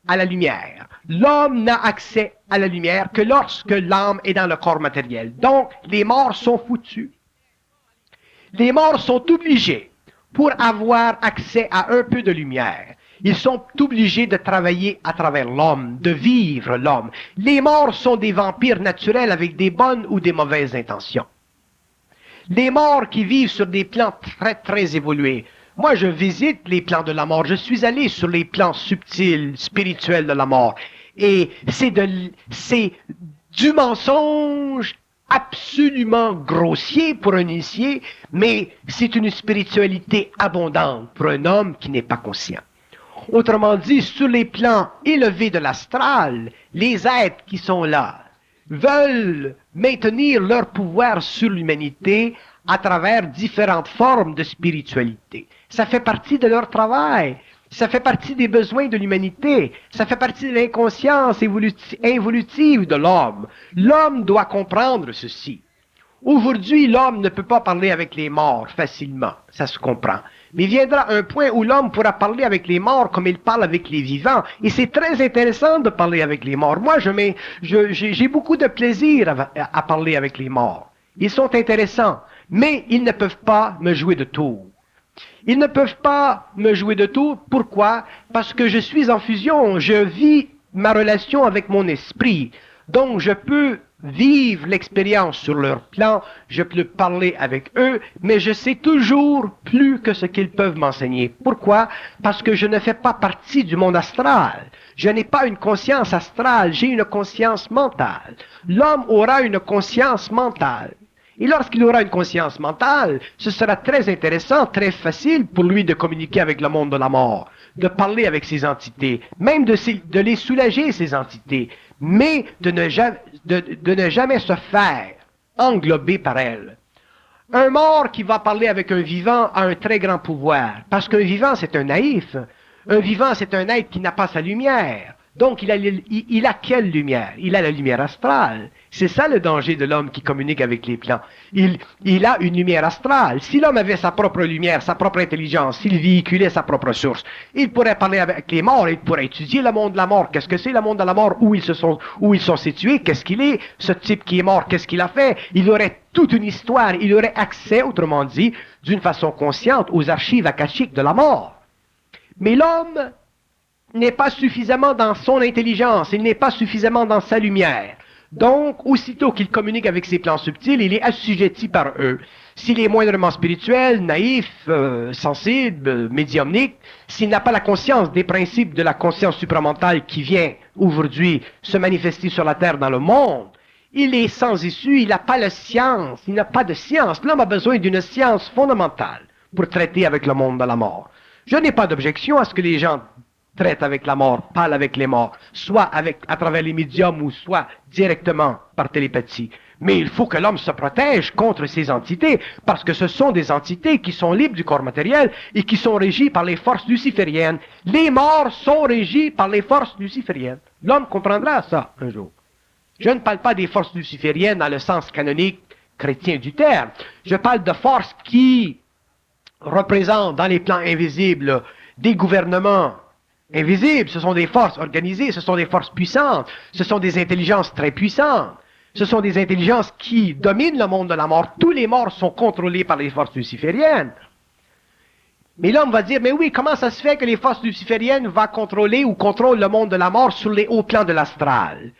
à la lumière. L'homme n'a accès à la lumière que lorsque l'âme est dans le corps matériel. Donc, les morts sont foutus. Les morts sont obligés, pour avoir accès à un peu de lumière, ils sont obligés de travailler à travers l'homme, de vivre l'homme. Les morts sont des vampires naturels avec des bonnes ou des mauvaises intentions. Les morts qui vivent sur des plans très, très évolués. Moi, je visite les plans de la mort. Je suis allé sur les plans subtils, spirituels de la mort. Et c'est du mensonge absolument grossier pour un initié, mais c'est une spiritualité abondante pour un homme qui n'est pas conscient. Autrement dit, sur les plans élevés de l'astral, les êtres qui sont là veulent maintenir leur pouvoir sur l'humanité à travers différentes formes de spiritualité. Ça fait partie de leur travail. Ça fait partie des besoins de l'humanité. Ça fait partie de l'inconscience évolutive de l'homme. L'homme doit comprendre ceci. Aujourd'hui, l'homme ne peut pas parler avec les morts facilement. Ça se comprend. Mais il viendra un point où l'homme pourra parler avec les morts comme il parle avec les vivants. Et c'est très intéressant de parler avec les morts. Moi, j'ai beaucoup de plaisir à parler avec les morts. Ils sont intéressants. Mais ils ne peuvent pas me jouer de tour. Ils ne peuvent pas me jouer de tour. Pourquoi? Parce que je suis en fusion. Je vis ma relation avec mon esprit. Donc, je peux vivre l'expérience sur leur plan, je peux parler avec eux, mais je sais toujours plus que ce qu'ils peuvent m'enseigner. Pourquoi? Parce que je ne fais pas partie du monde astral. Je n'ai pas une conscience astrale, j'ai une conscience mentale. L'homme aura une conscience mentale. Et lorsqu'il aura une conscience mentale, ce sera très intéressant, très facile pour lui de communiquer avec le monde de la mort, de parler avec ces entités, même de les soulager, ces entités, mais de ne jamais se faire englober par elles. Un mort qui va parler avec un vivant a un très grand pouvoir, parce qu'un vivant, c'est un naïf. Un vivant, c'est un être qui n'a pas sa lumière. Donc, il a quelle lumière? Il a la lumière astrale. C'est ça le danger de l'homme qui communique avec les plans. Il a une lumière astrale. Si l'homme avait sa propre lumière, sa propre intelligence, s'il véhiculait sa propre source, il pourrait parler avec les morts, il pourrait étudier le monde de la mort. Qu'est-ce que c'est le monde de la mort? Où ils sont situés? Qu'est-ce qu'il est? Ce type qui est mort, qu'est-ce qu'il a fait? Il aurait toute une histoire. Il aurait accès, autrement dit, d'une façon consciente, aux archives akashiques de la mort. Mais l'homme n'est pas suffisamment dans son intelligence, il n'est pas suffisamment dans sa lumière. Donc, aussitôt qu'il communique avec ses plans subtils, il est assujetti par eux. S'il est moindrement spirituel, naïf, sensible, médiumnique, s'il n'a pas la conscience des principes de la conscience supramentale qui vient aujourd'hui se manifester sur la terre dans le monde, il est sans issue, il n'a pas la science, il n'a pas de science. L'homme a besoin d'une science fondamentale pour traiter avec le monde de la mort. Je n'ai pas d'objection à ce que les gens traitent avec la mort, parlent avec les morts, soit à travers les médiums ou soit directement par télépathie. Mais il faut que l'homme se protège contre ces entités, parce que ce sont des entités qui sont libres du corps matériel et qui sont régies par les forces lucifériennes. Les morts sont régis par les forces lucifériennes. L'homme comprendra ça un jour. Je ne parle pas des forces lucifériennes dans le sens canonique chrétien du terme. Je parle de forces qui représentent dans les plans invisibles des gouvernements invisibles. Ce sont des forces organisées, ce sont des forces puissantes, ce sont des intelligences très puissantes. Ce sont des intelligences qui dominent le monde de la mort. Tous les morts sont contrôlés par les forces lucifériennes. Mais l'homme va dire, mais oui, comment ça se fait que les forces lucifériennes vont contrôler ou contrôlent le monde de la mort sur les hauts plans de l'astral?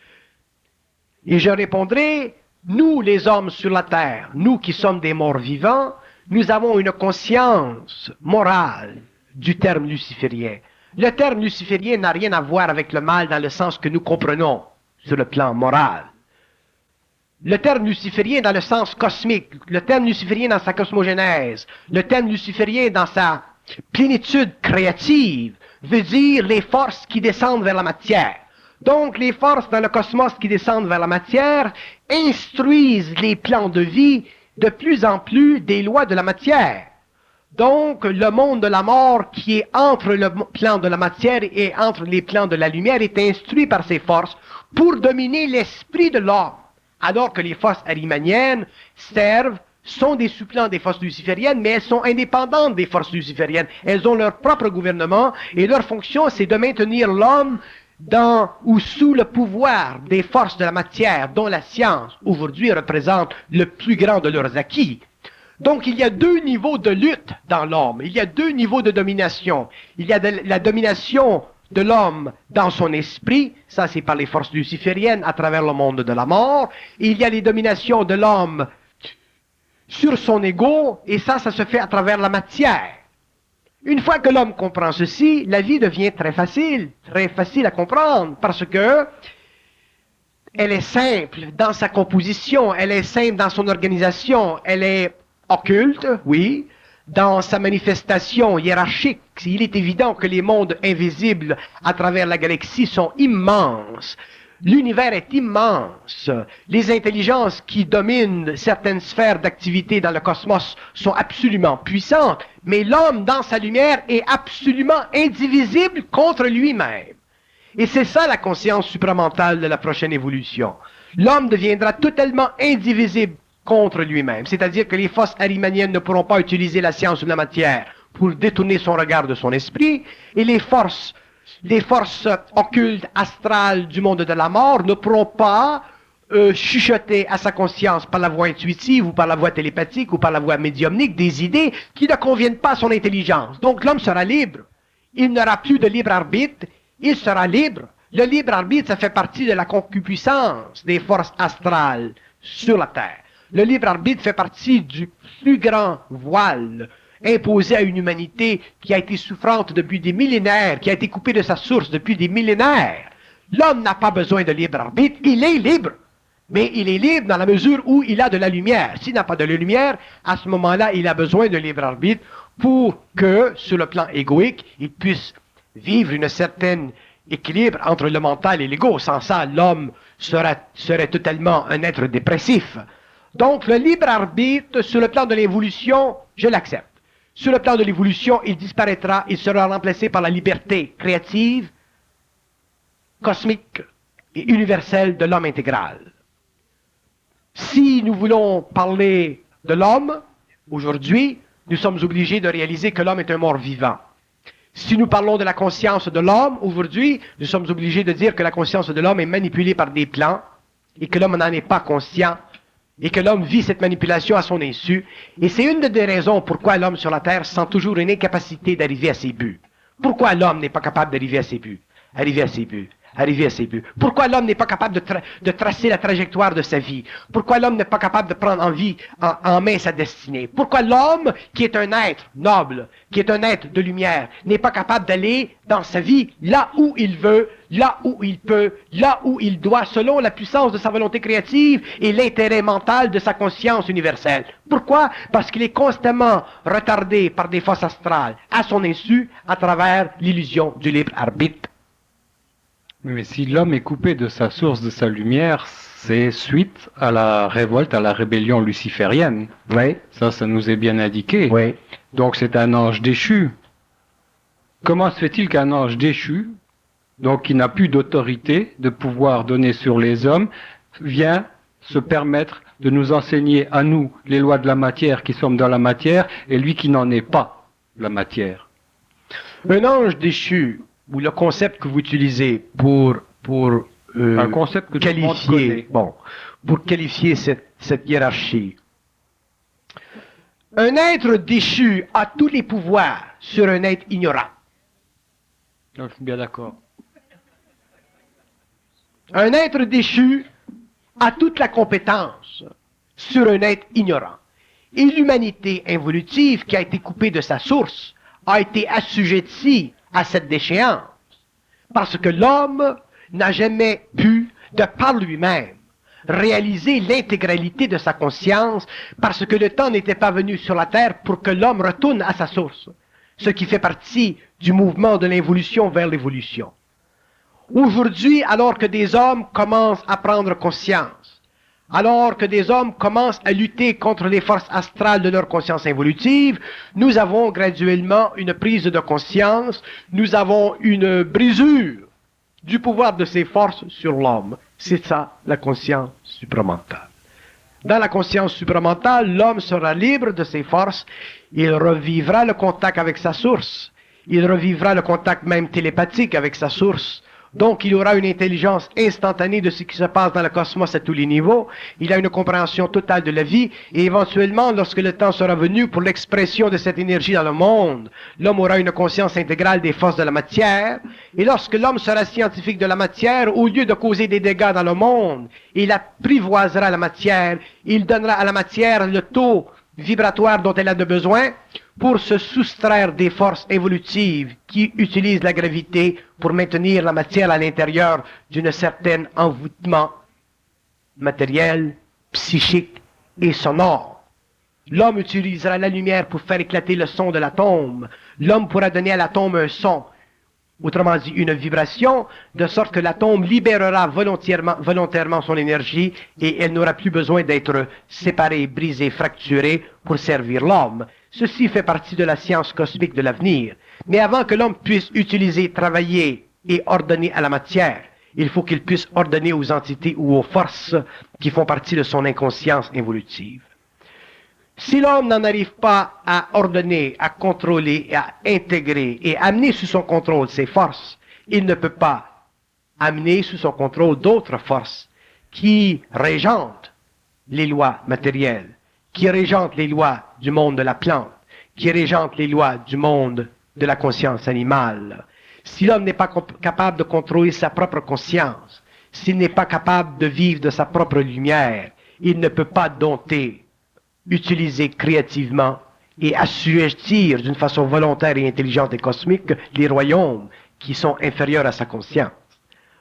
Et je répondrai, nous les hommes sur la terre, nous qui sommes des morts vivants, nous avons une conscience morale du terme luciférien. Le terme luciférien n'a rien à voir avec le mal dans le sens que nous comprenons sur le plan moral. Le terme luciférien dans le sens cosmique, le terme luciférien dans sa cosmogénèse, le terme luciférien dans sa plénitude créative, veut dire les forces qui descendent vers la matière. Donc les forces dans le cosmos qui descendent vers la matière instruisent les plans de vie de plus en plus des lois de la matière. Donc le monde de la mort qui est entre le plan de la matière et entre les plans de la lumière est instruit par ces forces pour dominer l'esprit de l'homme. Alors que les forces arimaniennes sont des sous-plans des forces lucifériennes, mais elles sont indépendantes des forces lucifériennes. Elles ont leur propre gouvernement, et leur fonction, c'est de maintenir l'homme dans ou sous le pouvoir des forces de la matière, dont la science, aujourd'hui, représente le plus grand de leurs acquis. Donc, il y a deux niveaux de lutte dans l'homme. Il y a deux niveaux de domination. Il y a la domination de l'homme dans son esprit, ça c'est par les forces lucifériennes à travers le monde de la mort. Et il y a les dominations de l'homme sur son ego, et ça se fait à travers la matière. Une fois que l'homme comprend ceci, la vie devient très facile à comprendre, parce que elle est simple dans sa composition, elle est simple dans son organisation, elle est occulte, oui, dans sa manifestation hiérarchique. Il est évident que les mondes invisibles à travers la galaxie sont immenses. L'univers est immense. Les intelligences qui dominent certaines sphères d'activité dans le cosmos sont absolument puissantes, mais l'homme, dans sa lumière, est absolument indivisible contre lui-même. Et c'est ça la conscience supramentale de la prochaine évolution. L'homme deviendra totalement indivisible contre lui-même. C'est-à-dire que les forces arimaniennes ne pourront pas utiliser la science ou la matière pour détourner son regard de son esprit, et les forces occultes, astrales du monde de la mort ne pourront pas chuchoter à sa conscience par la voie intuitive ou par la voie télépathique ou par la voie médiumnique des idées qui ne conviennent pas à son intelligence. Donc l'homme sera libre. Il n'aura plus de libre arbitre, il sera libre. Le libre arbitre, ça fait partie de la concupiscence des forces astrales sur la Terre. Le libre arbitre fait partie du plus grand voile imposé à une humanité qui a été souffrante depuis des millénaires, qui a été coupée de sa source depuis des millénaires. L'homme n'a pas besoin de libre arbitre, il est libre. Mais il est libre dans la mesure où il a de la lumière. S'il n'a pas de la lumière, à ce moment-là, il a besoin de libre arbitre pour que, sur le plan égoïque, il puisse vivre une certaine équilibre entre le mental et l'ego. Sans ça, l'homme serait totalement un être dépressif. Donc, le libre arbitre, sur le plan de l'évolution, je l'accepte. Sur le plan de l'évolution, il disparaîtra, il sera remplacé par la liberté créative, cosmique et universelle de l'homme intégral. Si nous voulons parler de l'homme, aujourd'hui, nous sommes obligés de réaliser que l'homme est un mort vivant. Si nous parlons de la conscience de l'homme, aujourd'hui, nous sommes obligés de dire que la conscience de l'homme est manipulée par des plans et que l'homme n'en est pas conscient et que l'homme vit cette manipulation à son insu. Et c'est une des raisons pourquoi l'homme sur la Terre sent toujours une incapacité d'arriver à ses buts. Pourquoi l'homme n'est pas capable d'arriver à ses buts? Arriver à ses buts. Arriver à ses buts. Pourquoi l'homme n'est pas capable de tracer la trajectoire de sa vie? Pourquoi l'homme n'est pas capable de prendre en main sa destinée? Pourquoi l'homme, qui est un être noble, qui est un être de lumière, n'est pas capable d'aller dans sa vie là où il veut, là où il peut, là où il doit, selon la puissance de sa volonté créative et l'intérêt mental de sa conscience universelle? Pourquoi? Parce qu'il est constamment retardé par des forces astrales à son insu à travers l'illusion du libre arbitre. Mais si l'homme est coupé de sa source, de sa lumière, c'est suite à la révolte, à la rébellion luciférienne. Oui. Ça nous est bien indiqué. Oui. Donc c'est un ange déchu. Comment se fait-il qu'un ange déchu, donc qui n'a plus d'autorité, de pouvoir donner sur les hommes, vient se permettre de nous enseigner à nous les lois de la matière qui sommes dans la matière, et lui qui n'en est pas la matière? Un ange déchu, ou le concept que vous utilisez pour un concept que qualifier, pour qualifier cette hiérarchie. Un être déchu a tous les pouvoirs sur un être ignorant. Je suis bien d'accord. Un être déchu a toute la compétence sur un être ignorant. Et l'humanité involutive qui a été coupée de sa source a été assujettie à cette déchéance, parce que l'homme n'a jamais pu, de par lui-même, réaliser l'intégralité de sa conscience, parce que le temps n'était pas venu sur la terre pour que l'homme retourne à sa source, ce qui fait partie du mouvement de l'involution vers l'évolution. Aujourd'hui, alors que des hommes commencent à prendre conscience, alors que des hommes commencent à lutter contre les forces astrales de leur conscience involutive, nous avons graduellement une prise de conscience, nous avons une brisure du pouvoir de ces forces sur l'homme. C'est ça, la conscience supramentale. Dans la conscience supramentale, l'homme sera libre de ses forces, il revivra le contact avec sa source, il revivra le contact même télépathique avec sa source. Donc, il aura une intelligence instantanée de ce qui se passe dans le cosmos à tous les niveaux. Il a une compréhension totale de la vie. Et éventuellement, lorsque le temps sera venu pour l'expression de cette énergie dans le monde, l'homme aura une conscience intégrale des forces de la matière. Et lorsque l'homme sera scientifique de la matière, au lieu de causer des dégâts dans le monde, il apprivoisera la matière. Il donnera à la matière le taux vibratoire dont elle a de besoin pour se soustraire des forces évolutives qui utilisent la gravité pour maintenir la matière à l'intérieur d'un certain envoûtement matériel, psychique et sonore. L'homme utilisera la lumière pour faire éclater le son de l'atome. L'homme pourra donner à l'atome un son, autrement dit une vibration, de sorte que l'atome libérera volontairement son énergie et elle n'aura plus besoin d'être séparée, brisée, fracturée pour servir l'homme. Ceci fait partie de la science cosmique de l'avenir. Mais avant que l'homme puisse utiliser, travailler et ordonner à la matière, il faut qu'il puisse ordonner aux entités ou aux forces qui font partie de son inconscience évolutive. Si l'homme n'en arrive pas à ordonner, à contrôler, à intégrer et amener sous son contrôle ses forces, il ne peut pas amener sous son contrôle d'autres forces qui régentent les lois matérielles, qui régentent les lois du monde de la plante, qui régentent les lois du monde de la conscience animale. Si l'homme n'est pas capable de contrôler sa propre conscience, s'il n'est pas capable de vivre de sa propre lumière, il ne peut pas dompter, utiliser créativement et assujettir d'une façon volontaire et intelligente et cosmique les royaumes qui sont inférieurs à sa conscience.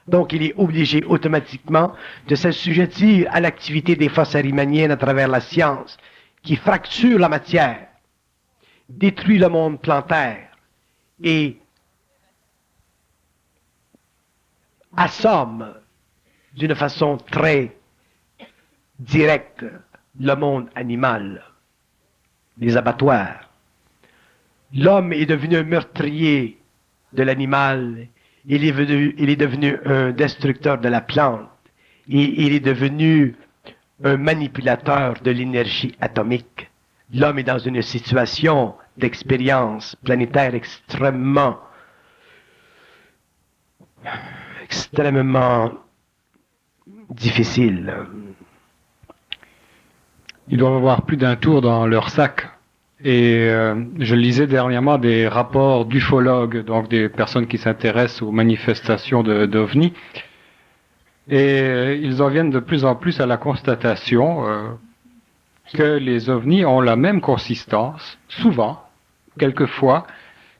Donc, il est obligé automatiquement de s'assujettir à l'activité des forces arimaniennes à travers la science, qui fracture la matière, détruit le monde plantaire et assomme d'une façon très directe le monde animal, les abattoirs. L'homme est devenu un meurtrier de l'animal. Il est devenu un destructeur de la plante et il est devenu un manipulateur de l'énergie atomique. L'homme est dans une situation d'expérience planétaire extrêmement difficile. Ils doivent avoir plus d'un tour dans leur sac. Et je lisais dernièrement des rapports d'ufologues, donc des personnes qui s'intéressent aux manifestations d'OVNI. Et ils en viennent de plus en plus à la constatation que les OVNI ont la même consistance, souvent, quelquefois,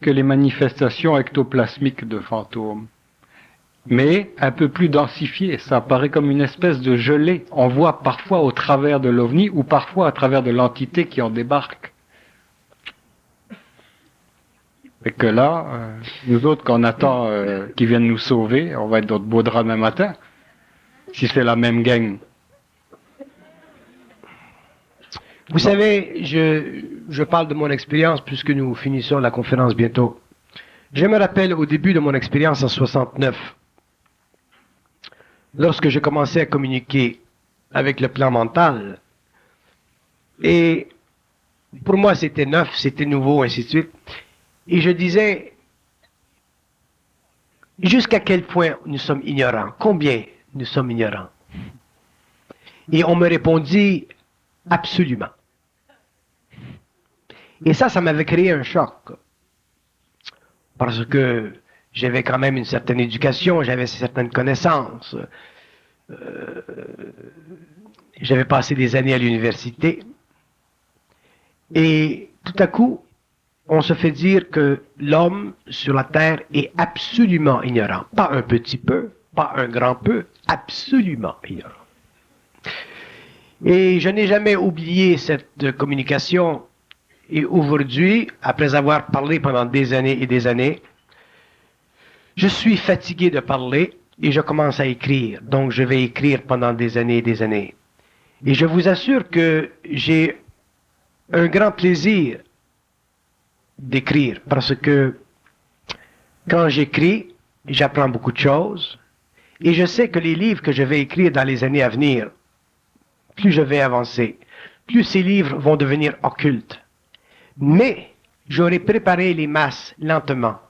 que les manifestations ectoplasmiques de fantômes. Mais un peu plus densifié, ça apparaît comme une espèce de gelée. On voit parfois au travers de l'OVNI ou parfois à travers de l'entité qui en débarque. Et que là, nous autres, quand on attend qu'ils viennent nous sauver, on va être dans de beaux draps demain matin, si c'est la même gang. Vous savez, je parle de mon expérience puisque nous finissons la conférence bientôt. Je me rappelle au début de mon expérience en 69, lorsque j'ai commencé à communiquer avec le plan mental. Et pour moi, c'était neuf, c'était nouveau, ainsi de suite. Et je disais, jusqu'à quel point nous sommes ignorants? Combien nous sommes ignorants? Et on me répondit, absolument. Et ça m'avait créé un choc. Parce que j'avais quand même une certaine éducation, j'avais certaines connaissances. J'avais passé des années à l'université. Et tout à coup, on se fait dire que l'homme sur la Terre est absolument ignorant. Pas un petit peu, pas un grand peu, absolument ignorant. Et je n'ai jamais oublié cette communication. Et aujourd'hui, après avoir parlé pendant des années et des années, je suis fatigué de parler et je commence à écrire. Donc je vais écrire pendant des années et des années. Et je vous assure que j'ai un grand plaisir d'écrire parce que quand j'écris, j'apprends beaucoup de choses et je sais que les livres que je vais écrire dans les années à venir, plus je vais avancer, plus ces livres vont devenir occultes. Mais j'aurais préparé les masses lentement.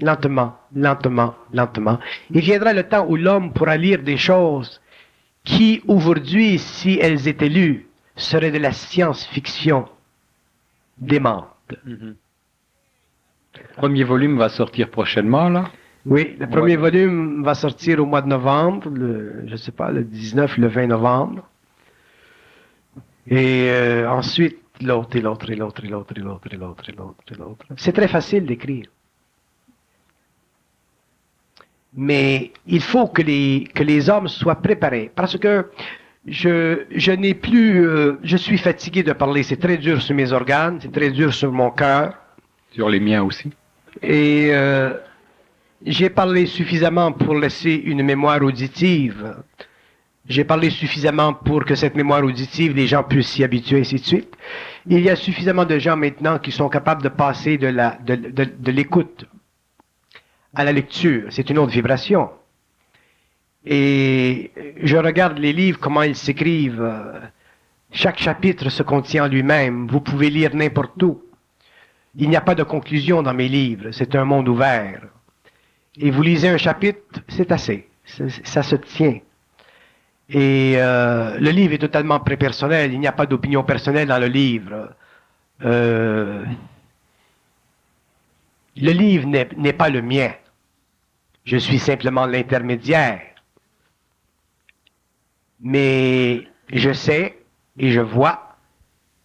Lentement, lentement, lentement. Il viendra le temps où l'homme pourra lire des choses qui, aujourd'hui, si elles étaient lues, seraient de la science-fiction démente. Le premier volume va sortir prochainement, là? Oui, le premier volume va sortir au mois de novembre, je ne sais pas, le 19, le 20 novembre. Et ensuite, l'autre, et l'autre, et l'autre, et l'autre, et l'autre, et l'autre, et l'autre, et l'autre. C'est très facile d'écrire. Mais il faut que les hommes soient préparés. Parce que je n'ai plus... je suis fatigué de parler. C'est très dur sur mes organes, c'est très dur sur mon cœur. Sur les miens aussi. Et j'ai parlé suffisamment pour laisser une mémoire auditive. J'ai parlé suffisamment pour que cette mémoire auditive, les gens puissent s'y habituer, ainsi de suite. Il y a suffisamment de gens maintenant qui sont capables de passer de l'écoute à la lecture. C'est une autre vibration. Et je regarde les livres, comment ils s'écrivent. Chaque chapitre se contient en lui-même. Vous pouvez lire n'importe où. Il n'y a pas de conclusion dans mes livres. C'est un monde ouvert. Et vous lisez un chapitre, c'est assez. Ça se tient. Et le livre est totalement prépersonnel. Il n'y a pas d'opinion personnelle dans le livre. Le livre n'est pas le mien. Je suis simplement l'intermédiaire. Mais je sais et je vois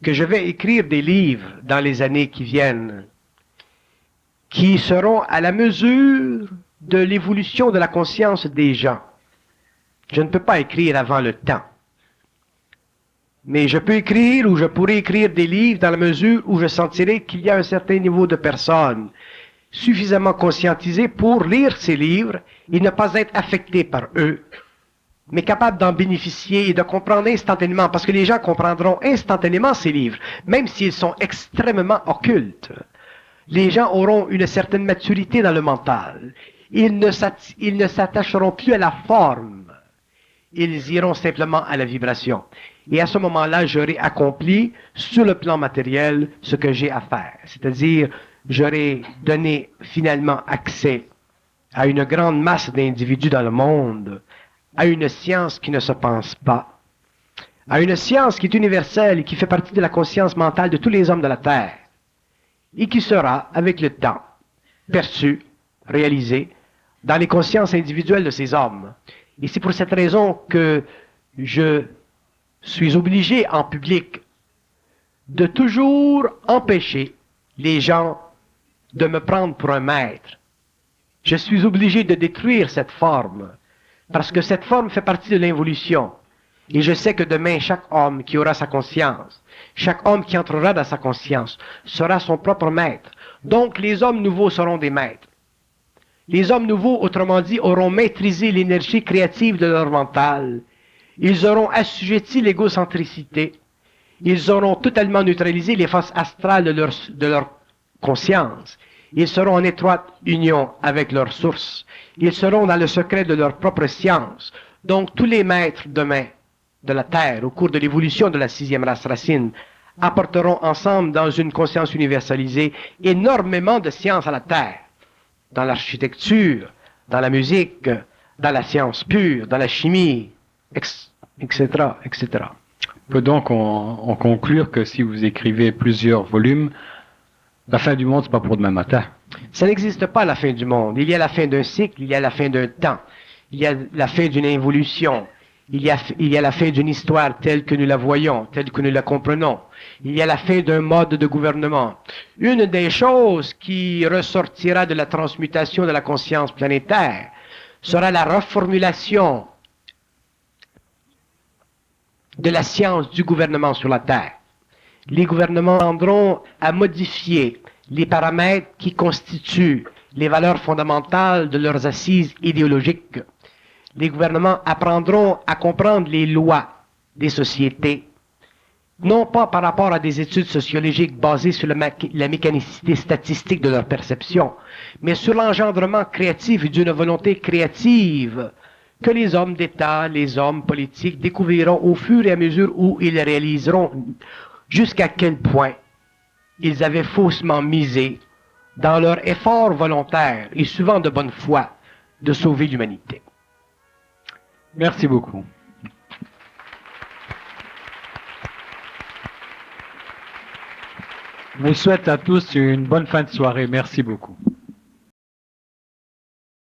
que je vais écrire des livres dans les années qui viennent qui seront à la mesure de l'évolution de la conscience des gens. Je ne peux pas écrire avant le temps. Mais je peux écrire ou je pourrais écrire des livres dans la mesure où je sentirai qu'il y a un certain niveau de personnes suffisamment conscientisées pour lire ces livres et ne pas être affectés par eux, mais capables d'en bénéficier et de comprendre instantanément, parce que les gens comprendront instantanément ces livres, même s'ils sont extrêmement occultes. Les gens auront une certaine maturité dans le mental. Ils ne s'attacheront plus à la forme. Ils iront simplement à la vibration. Et à ce moment-là, j'aurai accompli, sur le plan matériel, ce que j'ai à faire. C'est-à-dire, j'aurai donné finalement accès à une grande masse d'individus dans le monde, à une science qui ne se pense pas, à une science qui est universelle et qui fait partie de la conscience mentale de tous les hommes de la Terre, et qui sera, avec le temps, perçue, réalisée, dans les consciences individuelles de ces hommes. Et c'est pour cette raison que je suis obligé en public de toujours empêcher les gens de me prendre pour un maître. Je suis obligé de détruire cette forme, parce que cette forme fait partie de l'évolution. Et je sais que demain, chaque homme qui aura sa conscience, chaque homme qui entrera dans sa conscience, sera son propre maître. Donc les hommes nouveaux seront des maîtres. Les hommes nouveaux, autrement dit, auront maîtrisé l'énergie créative de leur mental. Ils auront assujetti l'égocentricité. Ils auront totalement neutralisé les forces astrales de leur conscience. Ils seront en étroite union avec leur source. Ils seront dans le secret de leur propre science. Donc tous les maîtres demain de la Terre, au cours de l'évolution de la 6e race racine, apporteront ensemble dans une conscience universalisée énormément de sciences à la Terre. Dans l'architecture, dans la musique, dans la science pure, dans la chimie, etc., etc. On peut donc en conclure que si vous écrivez plusieurs volumes, la fin du monde, c'est pas pour demain matin. Ça n'existe pas la fin du monde. Il y a la fin d'un cycle, il y a la fin d'un temps, il y a la fin d'une évolution, il y a la fin d'une histoire telle que nous la voyons, telle que nous la comprenons. Il y a la fin d'un mode de gouvernement. Une des choses qui ressortira de la transmutation de la conscience planétaire sera la reformulation de la science du gouvernement sur la Terre. Les gouvernements tendront à modifier les paramètres qui constituent les valeurs fondamentales de leurs assises idéologiques. Les gouvernements apprendront à comprendre les lois des sociétés, non pas par rapport à des études sociologiques basées sur la mécanicité statistique de leur perception, mais sur l'engendrement créatif d'une volonté créative que les hommes d'État, les hommes politiques découvriront au fur et à mesure où ils réaliseront jusqu'à quel point ils avaient faussement misé dans leur effort volontaire et souvent de bonne foi de sauver l'humanité. Merci beaucoup. Je vous souhaite à tous une bonne fin de soirée. Merci beaucoup.